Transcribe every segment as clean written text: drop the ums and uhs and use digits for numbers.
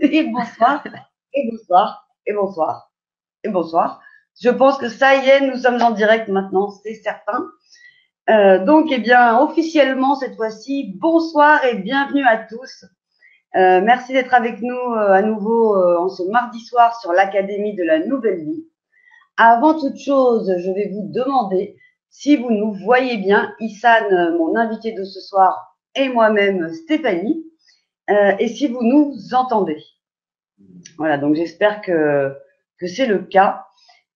Et bonsoir, et bonsoir, et bonsoir, et bonsoir. Je pense que ça y est, nous sommes en direct maintenant, c'est certain. Donc, eh bien, officiellement, cette fois-ci, bonsoir et bienvenue à tous. Merci d'être avec nous à nouveau en ce mardi soir sur l'Académie de la Nouvelle Vie. Avant toute chose, je vais vous demander si vous nous voyez bien, Issane, mon invité de ce soir, et moi-même, Stéphanie, et si vous nous entendez. Voilà, donc j'espère que c'est le cas.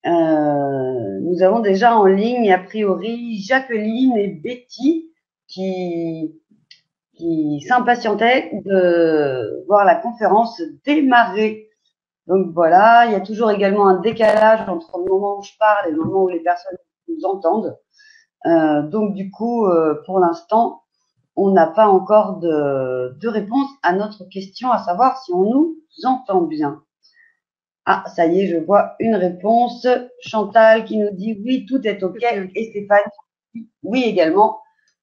Nous avons déjà en ligne, a priori, Jacqueline et Betty qui s'impatientaient de voir la conférence démarrer. Donc voilà, il y a toujours également un décalage entre le moment où je parle et le moment où les personnes nous entendent. Donc du coup, pour l'instant, on n'a pas encore de réponse à notre question, à savoir si on nous entend bien. Ah, ça y est, je vois une réponse. Chantal qui nous dit oui, tout est OK. Et Stéphane, oui également.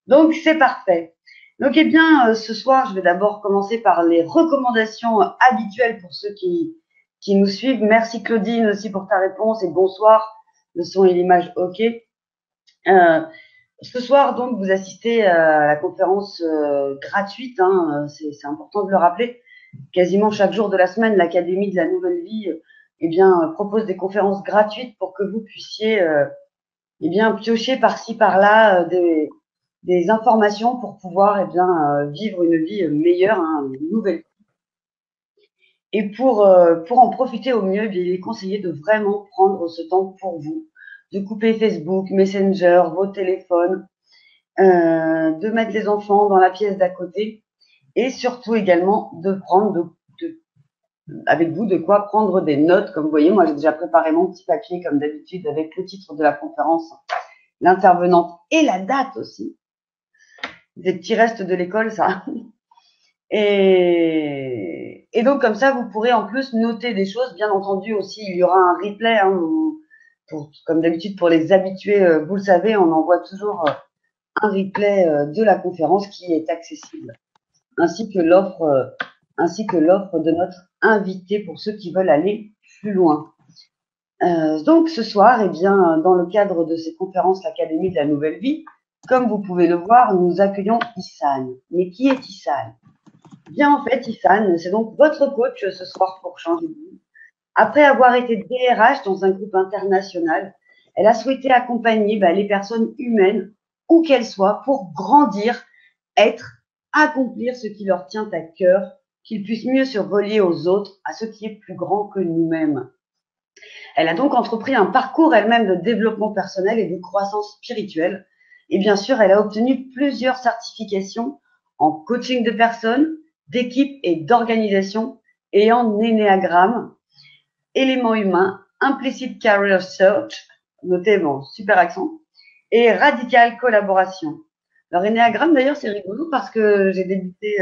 Donc, c'est parfait. Donc, eh bien, ce soir, je vais d'abord commencer par les recommandations habituelles pour ceux qui nous suivent. Merci Claudine aussi pour ta réponse et bonsoir. Le son et l'image OK. Ce soir, donc, vous assistez à la conférence gratuite. Hein, c'est important de le rappeler. Quasiment chaque jour de la semaine, l'Académie de la Nouvelle Vie eh bien, propose des conférences gratuites pour que vous puissiez eh bien, piocher par-ci, par-là des informations pour pouvoir eh bien, vivre une vie meilleure, hein, une nouvelle vie. Et pour en profiter au mieux, eh bien, il est conseillé de vraiment prendre ce temps pour vous, de couper Facebook, Messenger, vos téléphones, de mettre les enfants dans la pièce d'à côté et surtout également de prendre avec vous de quoi prendre des notes. Comme vous voyez, moi j'ai déjà préparé mon petit papier comme d'habitude avec le titre de la conférence, l'intervenante et la date aussi. Des petits restes de l'école, ça. Et donc comme ça, vous pourrez en plus noter des choses. Bien entendu aussi, il y aura un replay. Hein, comme d'habitude pour les habitués, vous le savez, on envoie toujours un replay de la conférence qui est accessible, ainsi que l'offre de notre invité pour ceux qui veulent aller plus loin. Donc ce soir, eh bien, dans le cadre de ces conférences, l'Académie de la Nouvelle Vie, comme vous pouvez le voir, nous accueillons Issane. Mais qui est Issane? Bien en fait, Issane, c'est donc votre coach ce soir pour changer de vie. Après avoir été DRH dans un groupe international, elle a souhaité accompagner les personnes humaines, où qu'elles soient, pour grandir, être, accomplir ce qui leur tient à cœur, qu'ils puissent mieux se relier aux autres, à ce qui est plus grand que nous-mêmes. Elle a donc entrepris un parcours elle-même de développement personnel et de croissance spirituelle. Et bien sûr, elle a obtenu plusieurs certifications en coaching de personnes, d'équipe et d'organisation et en énéagramme, éléments humains, implicit career search, notez mon super accent, et radical collaboration. Alors, énéagramme, d'ailleurs, c'est rigolo parce que j'ai débuté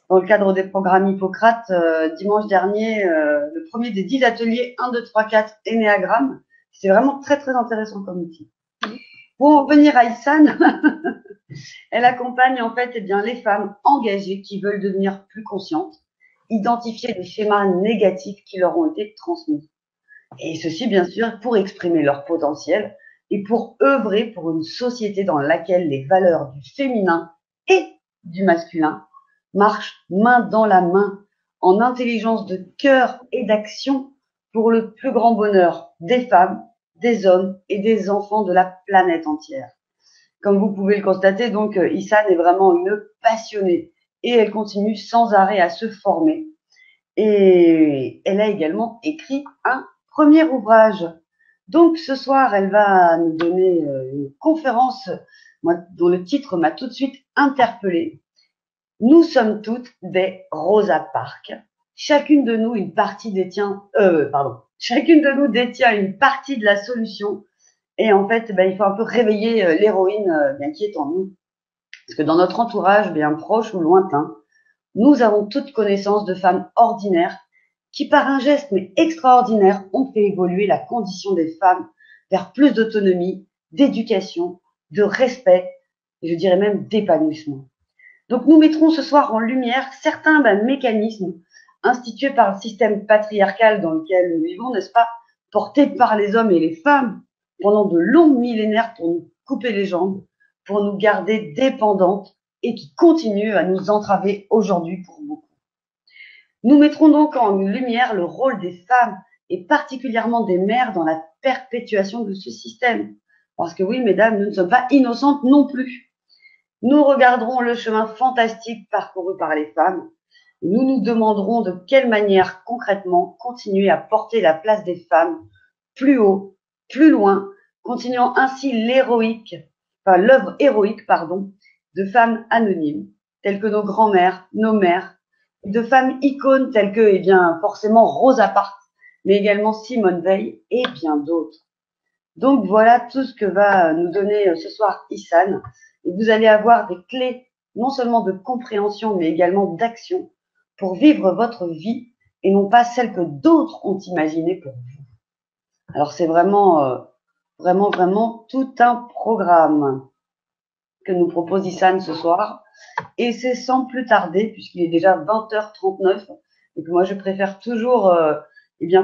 dans le cadre des programmes Hippocrate, dimanche dernier, le premier des 10 ateliers 1, 2, 3, 4 Ennéagramme. C'est vraiment très, très intéressant comme outil. Pour en venir à Issane, elle accompagne en fait les femmes engagées qui veulent devenir plus conscientes, identifier les schémas négatifs qui leur ont été transmis. Et ceci, bien sûr, pour exprimer leur potentiel et pour œuvrer pour une société dans laquelle les valeurs du féminin et du masculin marche main dans la main, en intelligence de cœur et d'action pour le plus grand bonheur des femmes, des hommes et des enfants de la planète entière. Comme vous pouvez le constater, donc, Issane est vraiment une passionnée et elle continue sans arrêt à se former. Et elle a également écrit un premier ouvrage. Donc, ce soir, elle va nous donner une conférence dont le titre m'a tout de suite interpellée. Nous sommes toutes des Rosa Parks. Chacune de nous chacune de nous détient une partie de la solution. Et en fait, il faut un peu réveiller l'héroïne qui est en nous. Parce que dans notre entourage, bien proche ou lointain, nous avons toute connaissance de femmes ordinaires qui, par un geste mais extraordinaire, ont fait évoluer la condition des femmes vers plus d'autonomie, d'éducation, de respect et je dirais même d'épanouissement. Donc nous mettrons ce soir en lumière certains mécanismes instituée par le système patriarcal dans lequel nous vivons, n'est-ce pas, portée par les hommes et les femmes pendant de longs millénaires pour nous couper les jambes, pour nous garder dépendantes et qui continue à nous entraver aujourd'hui pour beaucoup. Nous mettrons donc en lumière le rôle des femmes et particulièrement des mères dans la perpétuation de ce système. Parce que oui, mesdames, nous ne sommes pas innocentes non plus. Nous regarderons le chemin fantastique parcouru par les femmes. Nous nous demanderons de quelle manière concrètement continuer à porter la place des femmes plus haut, plus loin, continuant ainsi l'œuvre héroïque, de femmes anonymes, telles que nos grands-mères, nos mères, de femmes icônes telles que, forcément Rosa Parks, mais également Simone Veil et bien d'autres. Donc voilà tout ce que va nous donner ce soir Ihsan. Et vous allez avoir des clés non seulement de compréhension, mais également d'action pour vivre votre vie et non pas celle que d'autres ont imaginée pour vous. Alors c'est vraiment tout un programme que nous propose Ihsan ce soir. Et c'est sans plus tarder, puisqu'il est déjà 20h39, et que moi je préfère toujours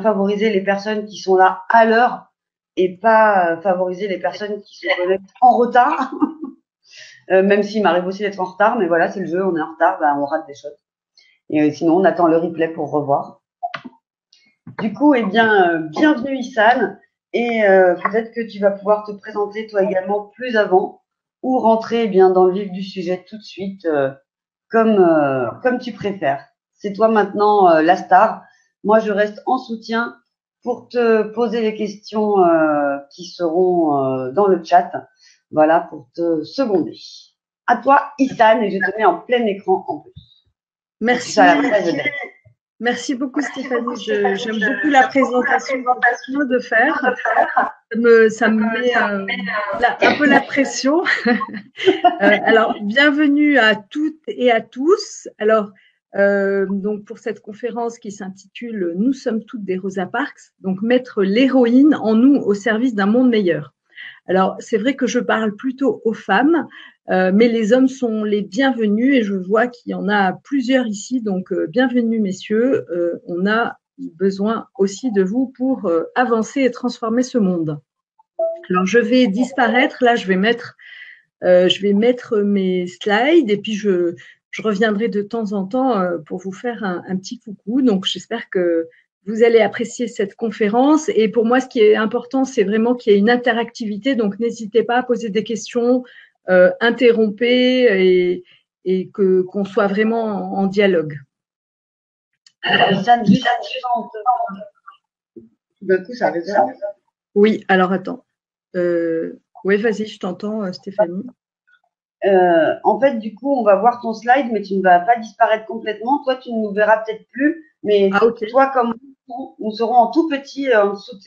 favoriser les personnes qui sont là à l'heure et pas favoriser les personnes qui se connectent en retard. Même s'il m'arrive aussi d'être en retard, mais voilà, c'est le jeu, on est en retard, on rate des choses. Et sinon, on attend le replay pour revoir. Du coup, bienvenue Ihsan, et peut-être que tu vas pouvoir te présenter toi également plus avant, ou rentrer dans le vif du sujet tout de suite, comme tu préfères. C'est toi maintenant la star. Moi, je reste en soutien pour te poser les questions qui seront dans le chat. Voilà, pour te seconder. À toi, Ihsan, et je te mets en plein écran en plus. Merci. Merci beaucoup, Stéphanie. J'aime beaucoup la présentation que tu viens de faire. Ça me met un peu la pression. Alors, bienvenue à toutes et à tous. Alors, donc pour cette conférence qui s'intitule « Nous sommes toutes des Rosa Parks », donc mettre l'héroïne en nous au service d'un monde meilleur. Alors, c'est vrai que je parle plutôt aux femmes, mais les hommes sont les bienvenus et je vois qu'il y en a plusieurs ici, donc bienvenue messieurs. On a besoin aussi de vous pour avancer et transformer ce monde. Alors, je vais disparaître, là je vais mettre mes slides et puis je reviendrai de temps en temps pour vous faire un petit coucou. Donc, j'espère que vous allez apprécier cette conférence. Et pour moi, ce qui est important, c'est vraiment qu'il y ait une interactivité. Donc, n'hésitez pas à poser des questions, interrompez et qu'on soit vraiment en dialogue. Ihsan, juste d'un coup, ça résonne. Oui, alors attends. Oui, vas-y, je t'entends, Stéphanie. En fait, du coup, on va voir ton slide, mais tu ne vas pas disparaître complètement. Toi, tu ne nous verras peut-être plus, mais okay. Toi, comme nous serons en tout petit en dessous de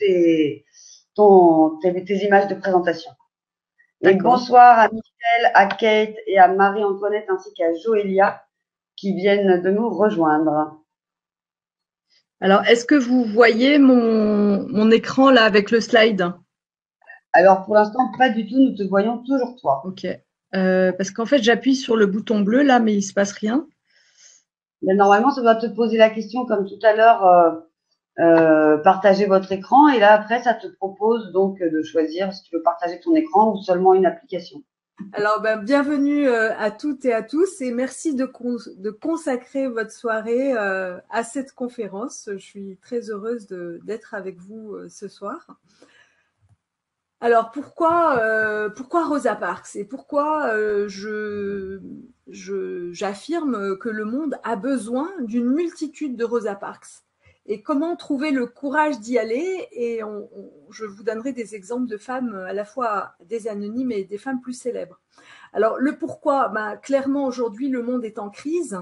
tes images de présentation. Et bonsoir à Michel, à Kate et à Marie-Antoinette ainsi qu'à Joélia qui viennent de nous rejoindre. Alors, est-ce que vous voyez mon écran là avec le slide? Alors, pour l'instant, pas du tout. Nous te voyons toujours toi. Ok. Parce qu'en fait, j'appuie sur le bouton bleu là, mais il se passe rien. Mais normalement, ça doit te poser la question comme tout à l'heure. Partager votre écran et là après ça te propose donc de choisir si tu veux partager ton écran ou seulement une application. Alors bienvenue à toutes et à tous et merci de consacrer votre soirée à cette conférence. Je suis très heureuse d'être avec vous ce soir. Alors pourquoi Rosa Parks et pourquoi j'affirme que le monde a besoin d'une multitude de Rosa Parks et comment trouver le courage d'y aller et je vous donnerai des exemples de femmes à la fois des anonymes et des femmes plus célèbres. Alors le pourquoi, clairement aujourd'hui le monde est en crise.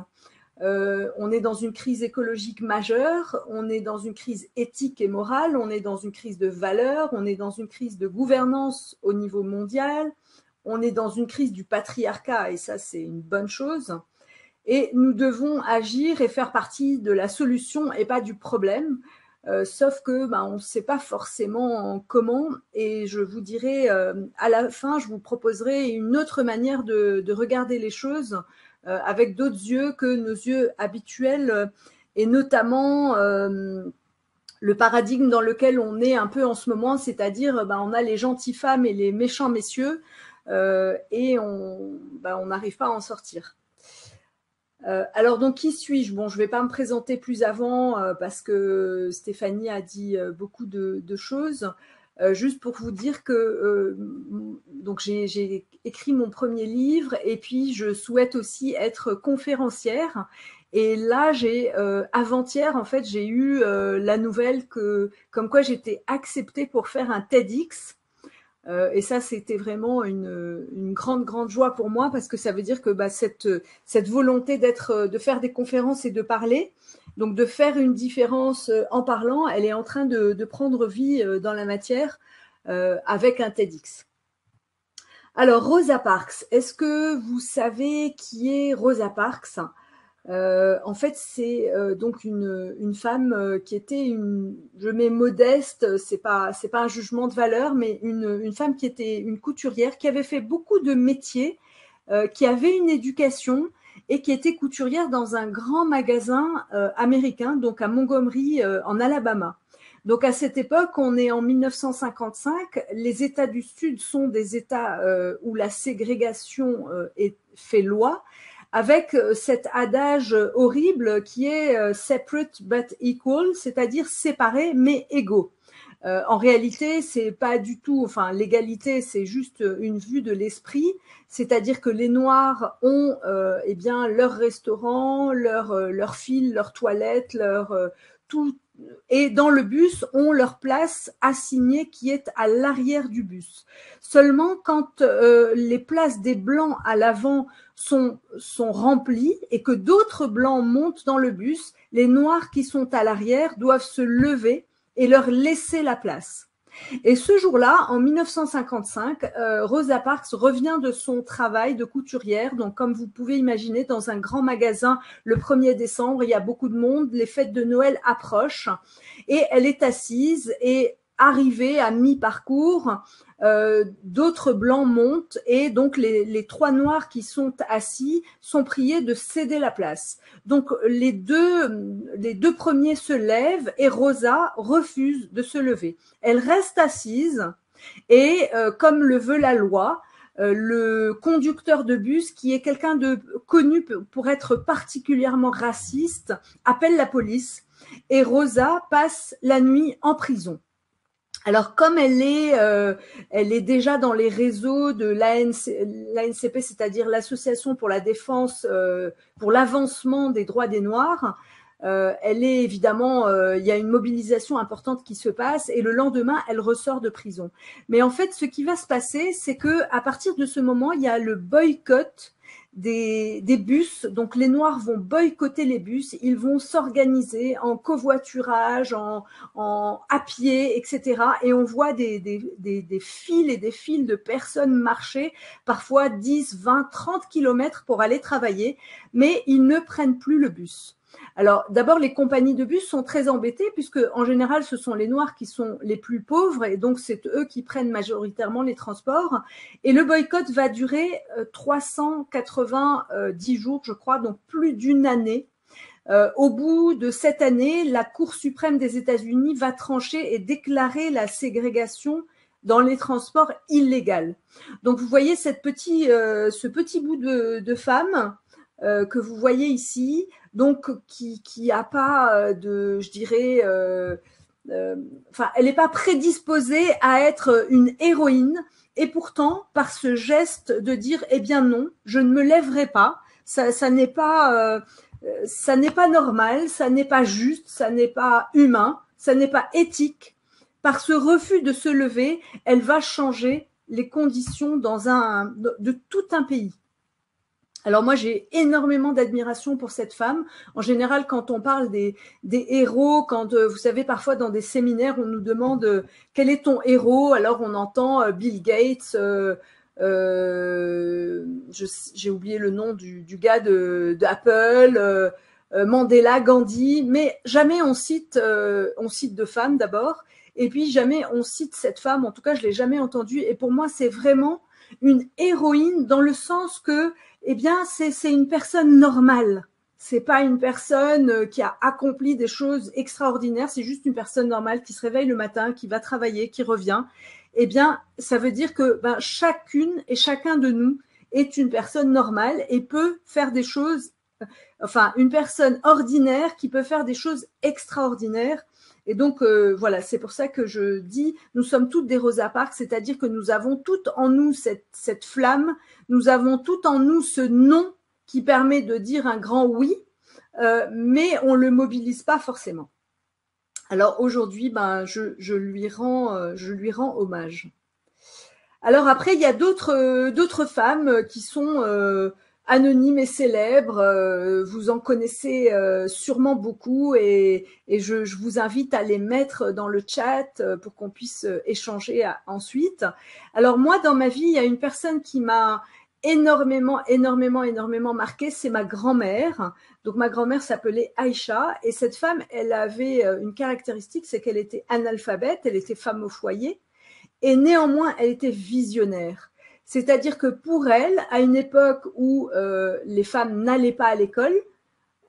On est dans une crise écologique majeure, on est dans une crise éthique et morale, on est dans une crise de valeurs, on est dans une crise de gouvernance au niveau mondial, on est dans une crise du patriarcat et ça c'est une bonne chose. Et nous devons agir et faire partie de la solution et pas du problème, sauf que on ne sait pas forcément comment et je vous dirai à la fin, je vous proposerai une autre manière de regarder les choses avec d'autres yeux que nos yeux habituels et notamment le paradigme dans lequel on est un peu en ce moment, c'est-à-dire on a les gentilles femmes et les méchants messieurs, et on n'arrive pas à en sortir. Alors donc qui suis-je? Bon, je ne vais pas me présenter plus avant parce que Stéphanie a dit beaucoup de choses. Juste pour vous dire que donc j'ai écrit mon premier livre et puis je souhaite aussi être conférencière. Et là, avant-hier, en fait, j'ai eu la nouvelle comme quoi j'étais acceptée pour faire un TEDx. Et ça, c'était vraiment une grande joie pour moi parce que ça veut dire que cette volonté de faire des conférences et de parler, donc de faire une différence en parlant, elle est en train de prendre vie dans la matière avec un TEDx. Alors, Rosa Parks, est-ce que vous savez qui est Rosa Parks? En fait, c'est donc une femme qui était je mets modeste, c'est pas un jugement de valeur, mais une femme qui était une couturière, qui avait fait beaucoup de métiers, qui avait une éducation et qui était couturière dans un grand magasin américain, donc à Montgomery, en Alabama. Donc à cette époque, on est en 1955, les États du Sud sont des États où la ségrégation fait loi, avec cet adage horrible qui est separate but equal, c'est-à-dire séparés mais égaux. En réalité, c'est pas du tout, enfin, l'égalité, c'est juste une vue de l'esprit, c'est-à-dire que les Noirs ont, eh bien, leur restaurant, leur fil, leur toilette, tout, et dans le bus ont leur place assignée qui est à l'arrière du bus. Seulement quand les places des blancs à l'avant sont remplies et que d'autres blancs montent dans le bus, les noirs qui sont à l'arrière doivent se lever et leur laisser la place. Et ce jour-là, en 1955, Rosa Parks revient de son travail de couturière. Donc, comme vous pouvez imaginer, dans un grand magasin, le 1er décembre, il y a beaucoup de monde, les fêtes de Noël approchent, et elle est assise et arrivée à mi-parcours, d'autres blancs montent et donc les trois noirs qui sont assis sont priés de céder la place. Donc les deux premiers se lèvent et Rosa refuse de se lever. Elle reste assise et comme le veut la loi, le conducteur de bus, qui est quelqu'un de connu pour être particulièrement raciste, appelle la police et Rosa passe la nuit en prison. Alors, comme elle est déjà dans les réseaux de l'ANCP, c'est-à-dire l'Association pour la défense, pour l'avancement des droits des Noirs, elle est évidemment, il y a une mobilisation importante qui se passe et le lendemain, elle ressort de prison. Mais en fait, ce qui va se passer, c'est que à partir de ce moment, il y a le boycott des bus. Donc les Noirs vont boycotter les bus, ils vont s'organiser en covoiturage, à pied, etc. Et on voit des files et des files de personnes marcher, parfois 10, 20, 30 kilomètres pour aller travailler, mais ils ne prennent plus le bus. Alors, d'abord, les compagnies de bus sont très embêtées puisque, en général, ce sont les Noirs qui sont les plus pauvres et donc c'est eux qui prennent majoritairement les transports. Et le boycott va durer 390 jours, je crois, donc plus d'une année. Au bout de cette année, la Cour suprême des États-Unis va trancher et déclarer la ségrégation dans les transports illégale. Donc, vous voyez ce petit bout de femme que vous voyez ici, donc qui a pas je dirais, elle n'est pas prédisposée à être une héroïne, et pourtant, par ce geste de dire, eh bien non, je ne me lèverai pas, ça n'est pas normal, ça n'est pas juste, ça n'est pas humain, ça n'est pas éthique. Par ce refus de se lever, elle va changer les conditions de tout un pays. Alors moi, j'ai énormément d'admiration pour cette femme. En général, quand on parle des héros, quand vous savez, parfois dans des séminaires, on nous demande quel est ton héros. Alors on entend Bill Gates, j'ai oublié le nom du gars d'Apple, Mandela, Gandhi, mais jamais on cite de femmes d'abord, et puis jamais on cite cette femme. En tout cas, je l'ai jamais entendue. Et pour moi, c'est vraiment une héroïne dans le sens que, eh bien, c'est une personne normale. c'est pas une personne qui a accompli des choses extraordinaires, c'est juste une personne normale qui se réveille le matin, qui va travailler, qui revient. Eh bien, ça veut dire que chacune et chacun de nous est une personne normale et peut faire des choses, enfin, une personne ordinaire qui peut faire des choses extraordinaires. Et donc, voilà, c'est pour ça que je dis, nous sommes toutes des Rosa Parks, c'est-à-dire que nous avons toutes en nous cette flamme, nous avons toutes en nous ce non qui permet de dire un grand oui, mais on le mobilise pas forcément. Alors aujourd'hui, je lui rends hommage. Alors après, il y a d'autres femmes qui sont anonymes et célèbres. Vous en connaissez sûrement beaucoup et je vous invite à les mettre dans le chat pour qu'on puisse échanger ensuite. Alors moi, dans ma vie, il y a une personne qui m'a énormément marqué, c'est ma grand-mère. Donc ma grand-mère s'appelait Aïcha et cette femme, elle avait une caractéristique, c'est qu'elle était analphabète, elle était femme au foyer et néanmoins elle était visionnaire. C'est-à-dire que pour elle, à une époque où les femmes n'allaient pas à l'école,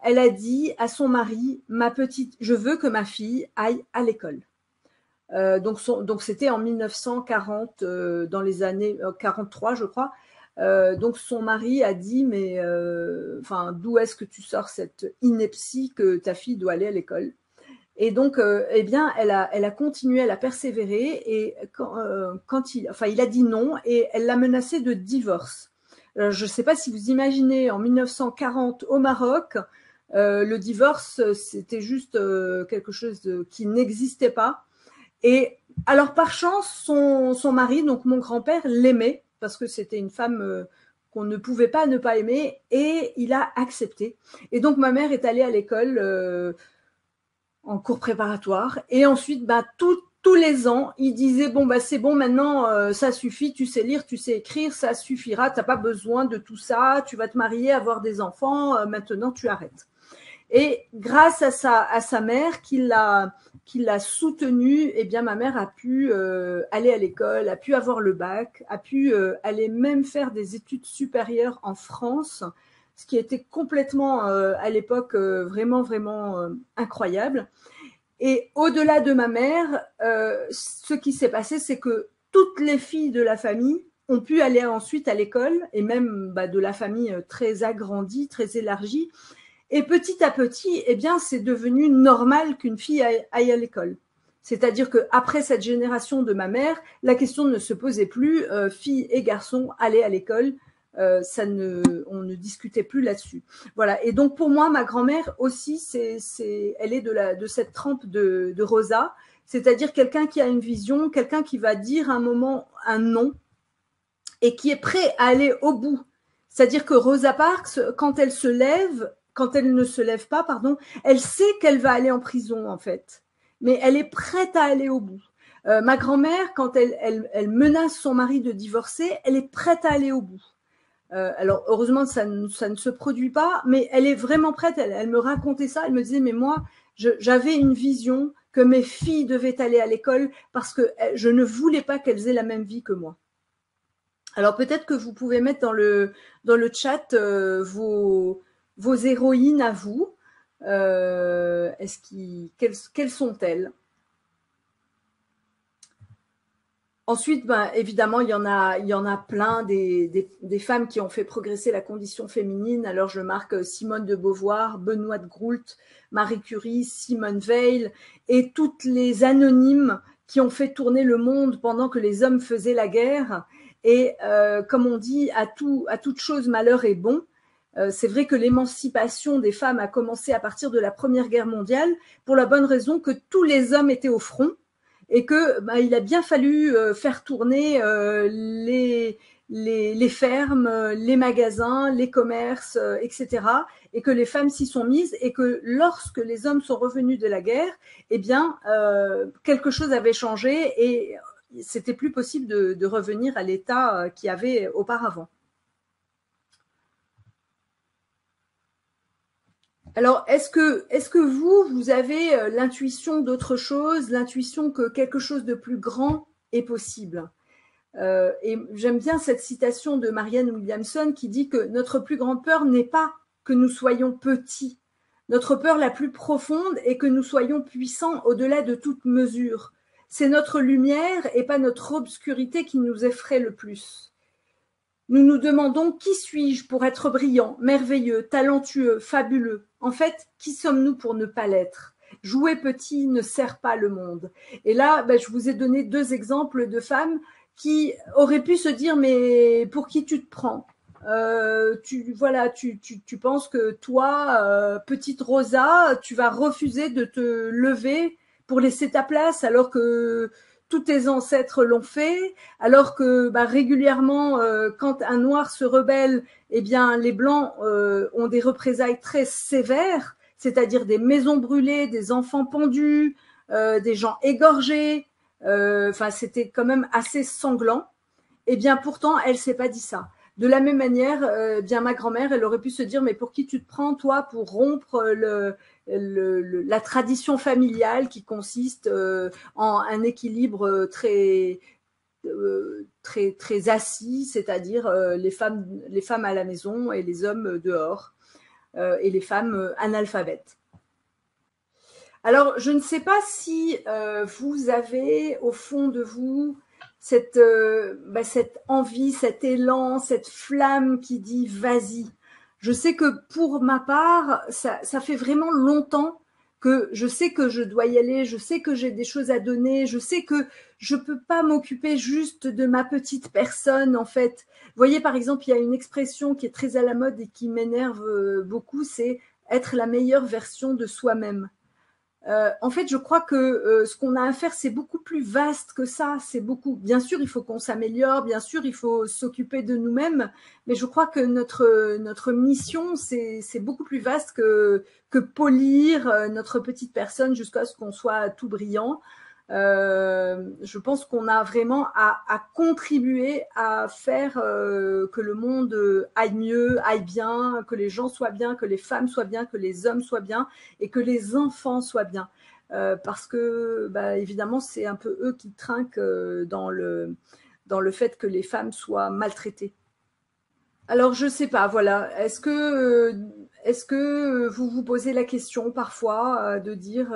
elle a dit à son mari, ma petite, je veux que ma fille aille à l'école. Donc c'était en 1940, dans les années 43, je crois. Donc son mari a dit mais d'où est-ce que tu sors cette ineptie que ta fille doit aller à l'école? Et donc eh bien elle a continué, elle a persévéré et quand il a dit non et elle l'a menacé de divorce. Je ne sais pas si vous imaginez en 1940 au Maroc, le divorce c'était juste quelque chose qui n'existait pas. Et alors par chance son mari, donc mon grand-père, l'aimait parce que c'était une femme qu'on ne pouvait pas ne pas aimer et il a accepté. Et donc ma mère est allée à l'école en cours préparatoire et ensuite tous les ans il disait bon c'est bon maintenant ça suffit, tu sais lire, tu sais écrire, ça suffira, t'as pas besoin de tout ça, tu vas te marier, avoir des enfants, maintenant tu arrêtes. Et grâce à sa mère qui l'a soutenue, eh bien ma mère a pu aller à l'école, a pu avoir le bac, a pu aller même faire des études supérieures en France, ce qui était complètement à l'époque vraiment incroyable. Et au-delà de ma mère, ce qui s'est passé, c'est que toutes les filles de la famille ont pu aller ensuite à l'école, et même de la famille très agrandie, très élargie. Et petit à petit, eh bien, c'est devenu normal qu'une fille aille à l'école. C'est-à-dire qu'après cette génération de ma mère, la question ne se posait plus, filles et garçons allaient à l'école, on ne discutait plus là-dessus. Voilà. Et donc pour moi, ma grand-mère aussi, elle est de cette trempe de Rosa, c'est-à-dire quelqu'un qui a une vision, quelqu'un qui va dire un moment un non et qui est prêt à aller au bout. C'est-à-dire que Rosa Parks, quand elle ne se lève pas, elle sait qu'elle va aller en prison en fait, mais elle est prête à aller au bout. Ma grand-mère, quand elle menace son mari de divorcer, elle est prête à aller au bout. Alors heureusement ça ne se produit pas, mais elle est vraiment prête. Elle me racontait ça. Elle me disait mais moi j'avais une vision que mes filles devaient aller à l'école parce que je ne voulais pas qu'elles aient la même vie que moi. Alors peut-être que vous pouvez mettre dans le chat vos héroïnes à vous. Quelles sont-elles? Ensuite, évidemment, il y en a plein des femmes qui ont fait progresser la condition féminine. Alors, je marque Simone de Beauvoir, Benoît de Groult, Marie Curie, Simone Veil et toutes les anonymes qui ont fait tourner le monde pendant que les hommes faisaient la guerre. Et comme on dit, à toute chose malheur est bon. C'est vrai que l'émancipation des femmes a commencé à partir de la Première Guerre mondiale pour la bonne raison que tous les hommes étaient au front et que il a bien fallu faire tourner les fermes, les magasins, les commerces, etc. Et que les femmes s'y sont mises et que lorsque les hommes sont revenus de la guerre, eh bien quelque chose avait changé et c'était plus possible de revenir à l'état qu'il y avait auparavant. Alors, est-ce que vous avez l'intuition d'autre chose, l'intuition que quelque chose de plus grand est possible? Et j'aime bien cette citation de Marianne Williamson qui dit que notre plus grande peur n'est pas que nous soyons petits. Notre peur la plus profonde est que nous soyons puissants au-delà de toute mesure. C'est notre lumière et pas notre obscurité qui nous effraie le plus. Nous nous demandons qui suis-je pour être brillant, merveilleux, talentueux, fabuleux. En fait, qui sommes-nous pour ne pas l'être? Jouer petit ne sert pas le monde. Et là, je vous ai donné 2 exemples de femmes qui auraient pu se dire mais pour qui tu te prends? Tu penses que toi, petite Rosa, tu vas refuser de te lever pour laisser ta place alors que tous tes ancêtres l'ont fait, alors que régulièrement, quand un noir se rebelle, eh bien les blancs ont des représailles très sévères, c'est-à-dire des maisons brûlées, des enfants pendus, des gens égorgés. C'était quand même assez sanglant. Eh bien pourtant, elle s'est pas dit ça. De la même manière, bien ma grand-mère, elle aurait pu se dire mais pour qui tu te prends toi pour rompre la tradition familiale qui consiste en un équilibre très assis, c'est-à-dire les femmes à la maison et les hommes dehors et les femmes analphabètes. Alors, je ne sais pas si vous avez au fond de vous cette envie, cet élan, cette flamme qui dit vas-y. Je sais que pour ma part, ça fait vraiment longtemps que je sais que je dois y aller, je sais que j'ai des choses à donner, je sais que je peux pas m'occuper juste de ma petite personne en fait. Vous voyez, par exemple, il y a une expression qui est très à la mode et qui m'énerve beaucoup, c'est être la meilleure version de soi-même. En fait, je crois que ce qu'on a à faire, c'est beaucoup plus vaste que ça. Bien sûr, il faut qu'on s'améliore, bien sûr, il faut s'occuper de nous-mêmes, mais je crois que notre mission, c'est beaucoup plus vaste que polir notre petite personne jusqu'à ce qu'on soit tout brillant. Je pense qu'on a vraiment à contribuer à faire que le monde aille mieux, aille bien, que les gens soient bien, que les femmes soient bien, que les hommes soient bien et que les enfants soient bien. Parce que, évidemment, c'est un peu eux qui trinquent dans le fait que les femmes soient maltraitées. Alors, je sais pas, voilà. Est-ce que vous vous posez la question parfois de dire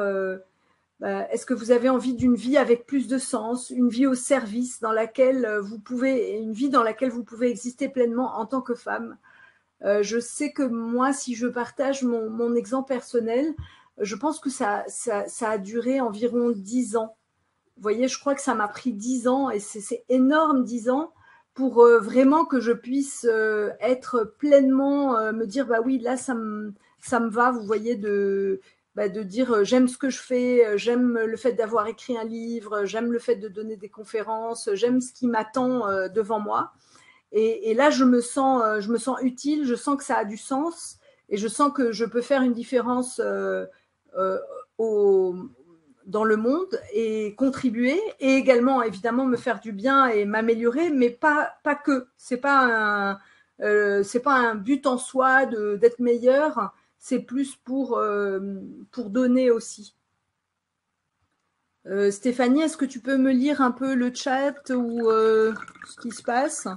est-ce que vous avez envie d'une vie avec plus de sens, une vie au service une vie dans laquelle vous pouvez exister pleinement en tant que femme? Je sais que moi, si je partage mon exemple personnel, je pense que ça a duré environ 10 ans. Vous voyez, je crois que ça m'a pris 10 ans et c'est énorme 10 ans pour vraiment que je puisse être pleinement, me dire oui, là ça me va, vous voyez, de dire j'aime ce que je fais, j'aime le fait d'avoir écrit un livre, j'aime le fait de donner des conférences, j'aime ce qui m'attend devant moi. Et là, je me sens utile, je sens que ça a du sens et je sens que je peux faire une différence dans le monde et contribuer et également évidemment me faire du bien et m'améliorer, mais pas que. C'est pas un but en soi d'être meilleur. C'est plus pour donner aussi. Stéphanie, est-ce que tu peux me lire un peu le chat ou ce qui se passe?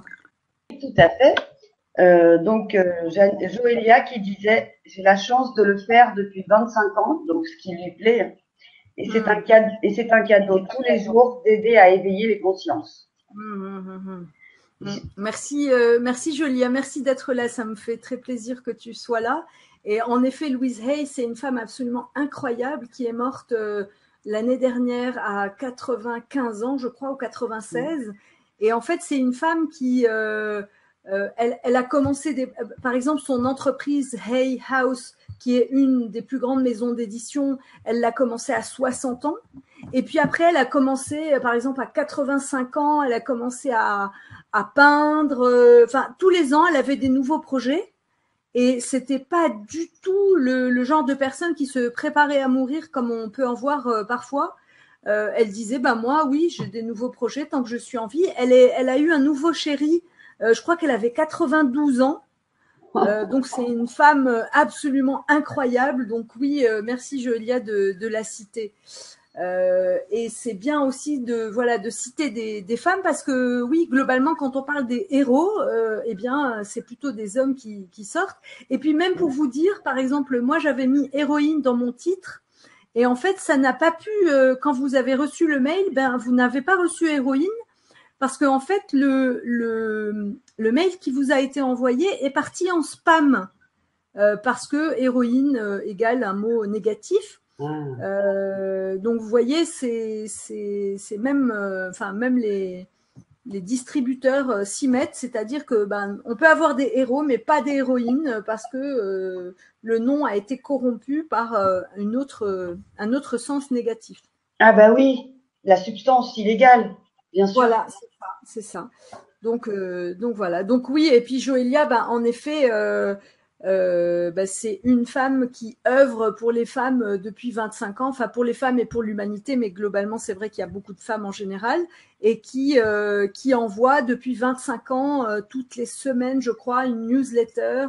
Tout à fait. Joélia qui disait « J'ai la chance de le faire depuis 25 ans, donc ce qui lui plaît, et c'est un cadeau tous les jours d'aider à éveiller les consciences. » Merci Jolia, merci d'être là, ça me fait très plaisir que tu sois là. Et en effet, Louise Hay, c'est une femme absolument incroyable qui est morte l'année dernière à 95 ans, je crois, ou 96. Et en fait, c'est une femme qui, elle a commencé, par exemple, son entreprise Hay House, qui est une des plus grandes maisons d'édition, elle l'a commencé à 60 ans. Et puis après, elle a commencé, par exemple, à 85 ans, elle a commencé à peindre. Tous les ans, elle avait des nouveaux projets. Et c'était pas du tout le genre de personne qui se préparait à mourir comme on peut en voir parfois. Elle disait, moi, oui, j'ai des nouveaux projets tant que je suis en vie. Elle a eu un nouveau chéri. Je crois qu'elle avait 92 ans. Donc, c'est une femme absolument incroyable. Donc, oui, merci, Jolia, de la citer. Et c'est bien aussi de citer des femmes parce que oui, globalement, quand on parle des héros, eh bien, c'est plutôt des hommes qui sortent. Et puis même pour vous dire, par exemple, moi j'avais mis héroïne dans mon titre. Et en fait, ça n'a pas pu, quand vous avez reçu le mail, ben, vous n'avez pas reçu héroïne parce que en fait, le mail qui vous a été envoyé est parti en spam parce que héroïne égale un mot négatif. Donc vous voyez, c'est même, enfin même les distributeurs s'y mettent, c'est-à-dire que ben on peut avoir des héros mais pas des héroïnes parce que le nom a été corrompu par un autre sens négatif. Ah bah oui, la substance illégale, bien sûr. Voilà, c'est ça. Donc voilà. Donc oui, et puis Joélia, ben en effet, ben, c'est une femme qui œuvre pour les femmes depuis 25 ans, enfin pour les femmes et pour l'humanité, mais globalement c'est vrai qu'il y a beaucoup de femmes en général, et qui envoie depuis 25 ans toutes les semaines, je crois, une newsletter